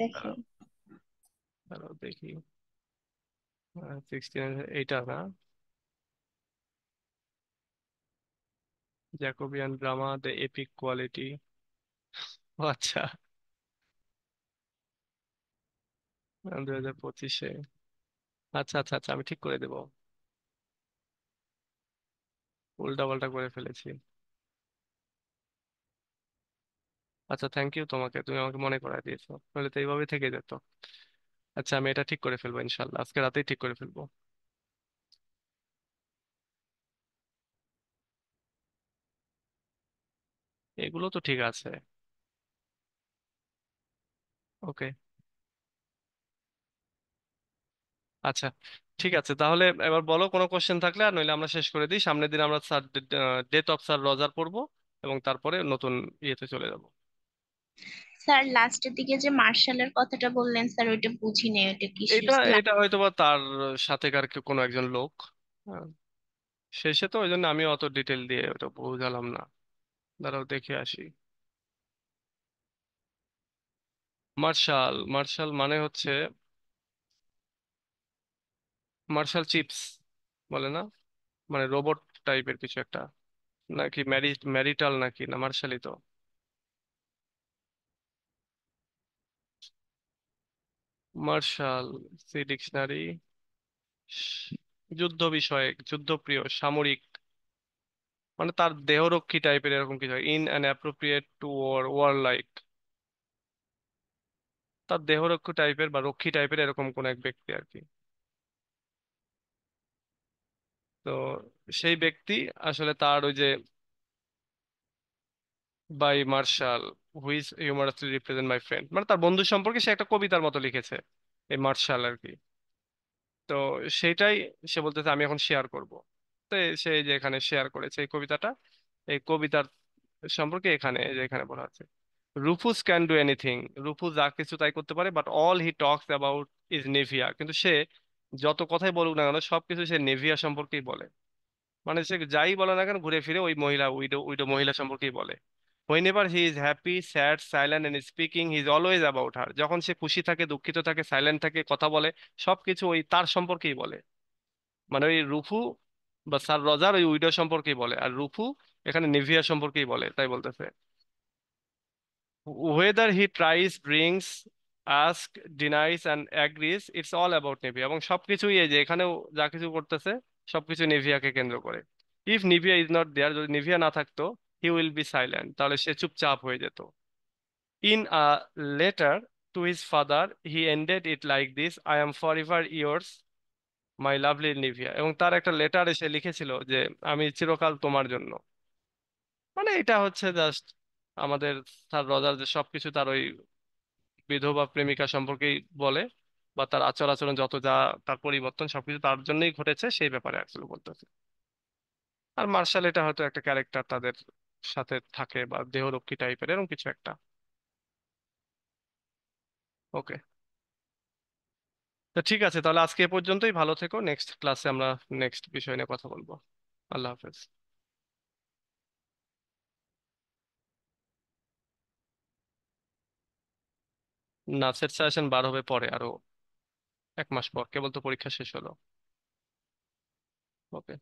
B: দেখেন।
A: দাঁড়াও, দাঁড়াও দেখি। 16 এইটা না, Jacobian drama the epic quality, আচ্ছা 2025-এ। আচ্ছা আচ্ছা আচ্ছা, আমি ঠিক করে দেবো, উল্টা পাল্টা করে ফেলেছি। আচ্ছা থ্যাংক ইউ তোমাকে, তুমি আমাকে মনে করায় দিয়েছো, তাহলে তো এইভাবে থেকে যেত। আচ্ছা আমি এটা ঠিক করে ফেলবো ইনশাল্লাহ, আজকে রাতেই ঠিক করে ফেলবো। এগুলো তো ঠিক আছে। ওকে, আচ্ছা ঠিক আছে তাহলে। এবার বলো কোনো কোশ্চেন থাকলে, আর নইলে আমরা শেষ করে দিই। সামনের দিন আমরা sir death of sir Roger পড়বো, এবং তারপরে নতুন ইয়েতে চলে যাব।
C: স্যার লাস্টের দিকে যে মার্শালের কথাটা বললেন স্যার, ওইটা বুঝি নেই, ওইটা কিসের
A: এটা
C: স্ল্যাব?
A: এটা হয়তোবা তার সাথেকার কোনো একজন লোক, হ্যাঁ, শেষে তো ওই জন্য আমি অত ডিটেল দিয়ে ওটা বোঝালাম না। দাঁড়াও দেখে আসি। মার্শাল, মার্শাল মানে হচ্ছে মার্শাল চিপস বলে না, মানে রোবট টাইপের কিছু একটা, নাকি ম্যারিটাল নাকি, না মার্শালই তো। মার্শাল, সি ডিকশনারি, যুদ্ধ বিষয়ক, যুদ্ধপ্রিয়, সামরিক, মানে তার দেহরক্ষী টাইপের এরকম কিছু, in an appropriate to war, war like, তার দেহরক্ষী টাইপের বা রক্ষী টাইপের এরকম কোন এক ব্যক্তি আর কি। তো সেই ব্যক্তি আসলে তার ওই যে by Martial, which humorously represent my friend, মানে তার বন্ধু সম্পর্কে সে একটা কবিতার মতো লিখেছে এই মার্শাল আর কি। তো সেইটাই সে বলতেছে আমি এখন শেয়ার করব। তো সে যে এখানে শেয়ার করেছে এই কবিতাটা, এই কবিতার সম্পর্কে এখানে এই যে এখানে বলা আছে, Rufus can do anything, Rufus যা কিছু তাই করতে পারে, but all he talks about is Nivea, কিন্তু সে যত কথাই বলুক না কেন সবকিছু সে নেভিয়া সম্পর্কেই বলে। মানে সে যাই বলে না কেন ঘুরে ফিরে ওই মহিলা, উইডো উইডো মহিলা সম্পর্কেই বলে। Whenever he is happy, sad, silent and speaking, he is always about her, যখন সে খুশি থাকে, দুঃখিত থাকে, সাইলেন্ট থাকে, কথা বলে, সবকিছু ওই তার সম্পর্কেই বলে। মানে ওই রুফু বা স্যার রজার ওই উইডো সম্পর্কেই বলে, আর রুফু এখানে নেভিয়া সম্পর্কেই বলে, তাই বলতেছে। Whether he tries, drinks, asks, denies and agrees, it's all about Nivea, এবং সবকিছুই এই যে এখানেও যা কিছু করতেছে সবকিছু নেভিয়াকে কেন্দ্র করে। If Naevia is not there, যদি নিভিয়া না থাকতো, হি উইল বি সাইলেন্ট, তাহলে সে চুপচাপ হয়ে যেত। In a letter to his father he ended it like this, I am for ever years my lovely Nivea, এবং তার একটা লেটার এসে লিখেছিল যে আমি চিরকাল তোমার জন্য। মানে এটা হচ্ছে জাস্ট আমাদের স্যার রজার যে সবকিছু তার ওই বিধবা প্রেমিকা সম্পর্কেই বলে, বা তার আচার আচরণ যত যা তার পরিবর্তন সবকিছু তার জন্যই ঘটেছে সেই ব্যাপারে অ্যাকচুয়ালি বলতেছে। আর মার্শাল এটা হয়তো একটা ক্যারেক্টার তাদের সাথে থাকে, বা দেহরক্ষী টাইপের এরকম কিছু একটা। ওকে, তো ঠিক আছে তাহলে আজকে এ পর্যন্তই, ভালো থেকো, নেক্সট ক্লাসে আমরা নেক্সট বিষয় নিয়ে কথা বলবো। আল্লাহ হাফেজ। না, সেট সাজেশন বার হবে পরে, আরো 1 মাস পর, কেবল তো পরীক্ষা শেষ হলো। ওকে।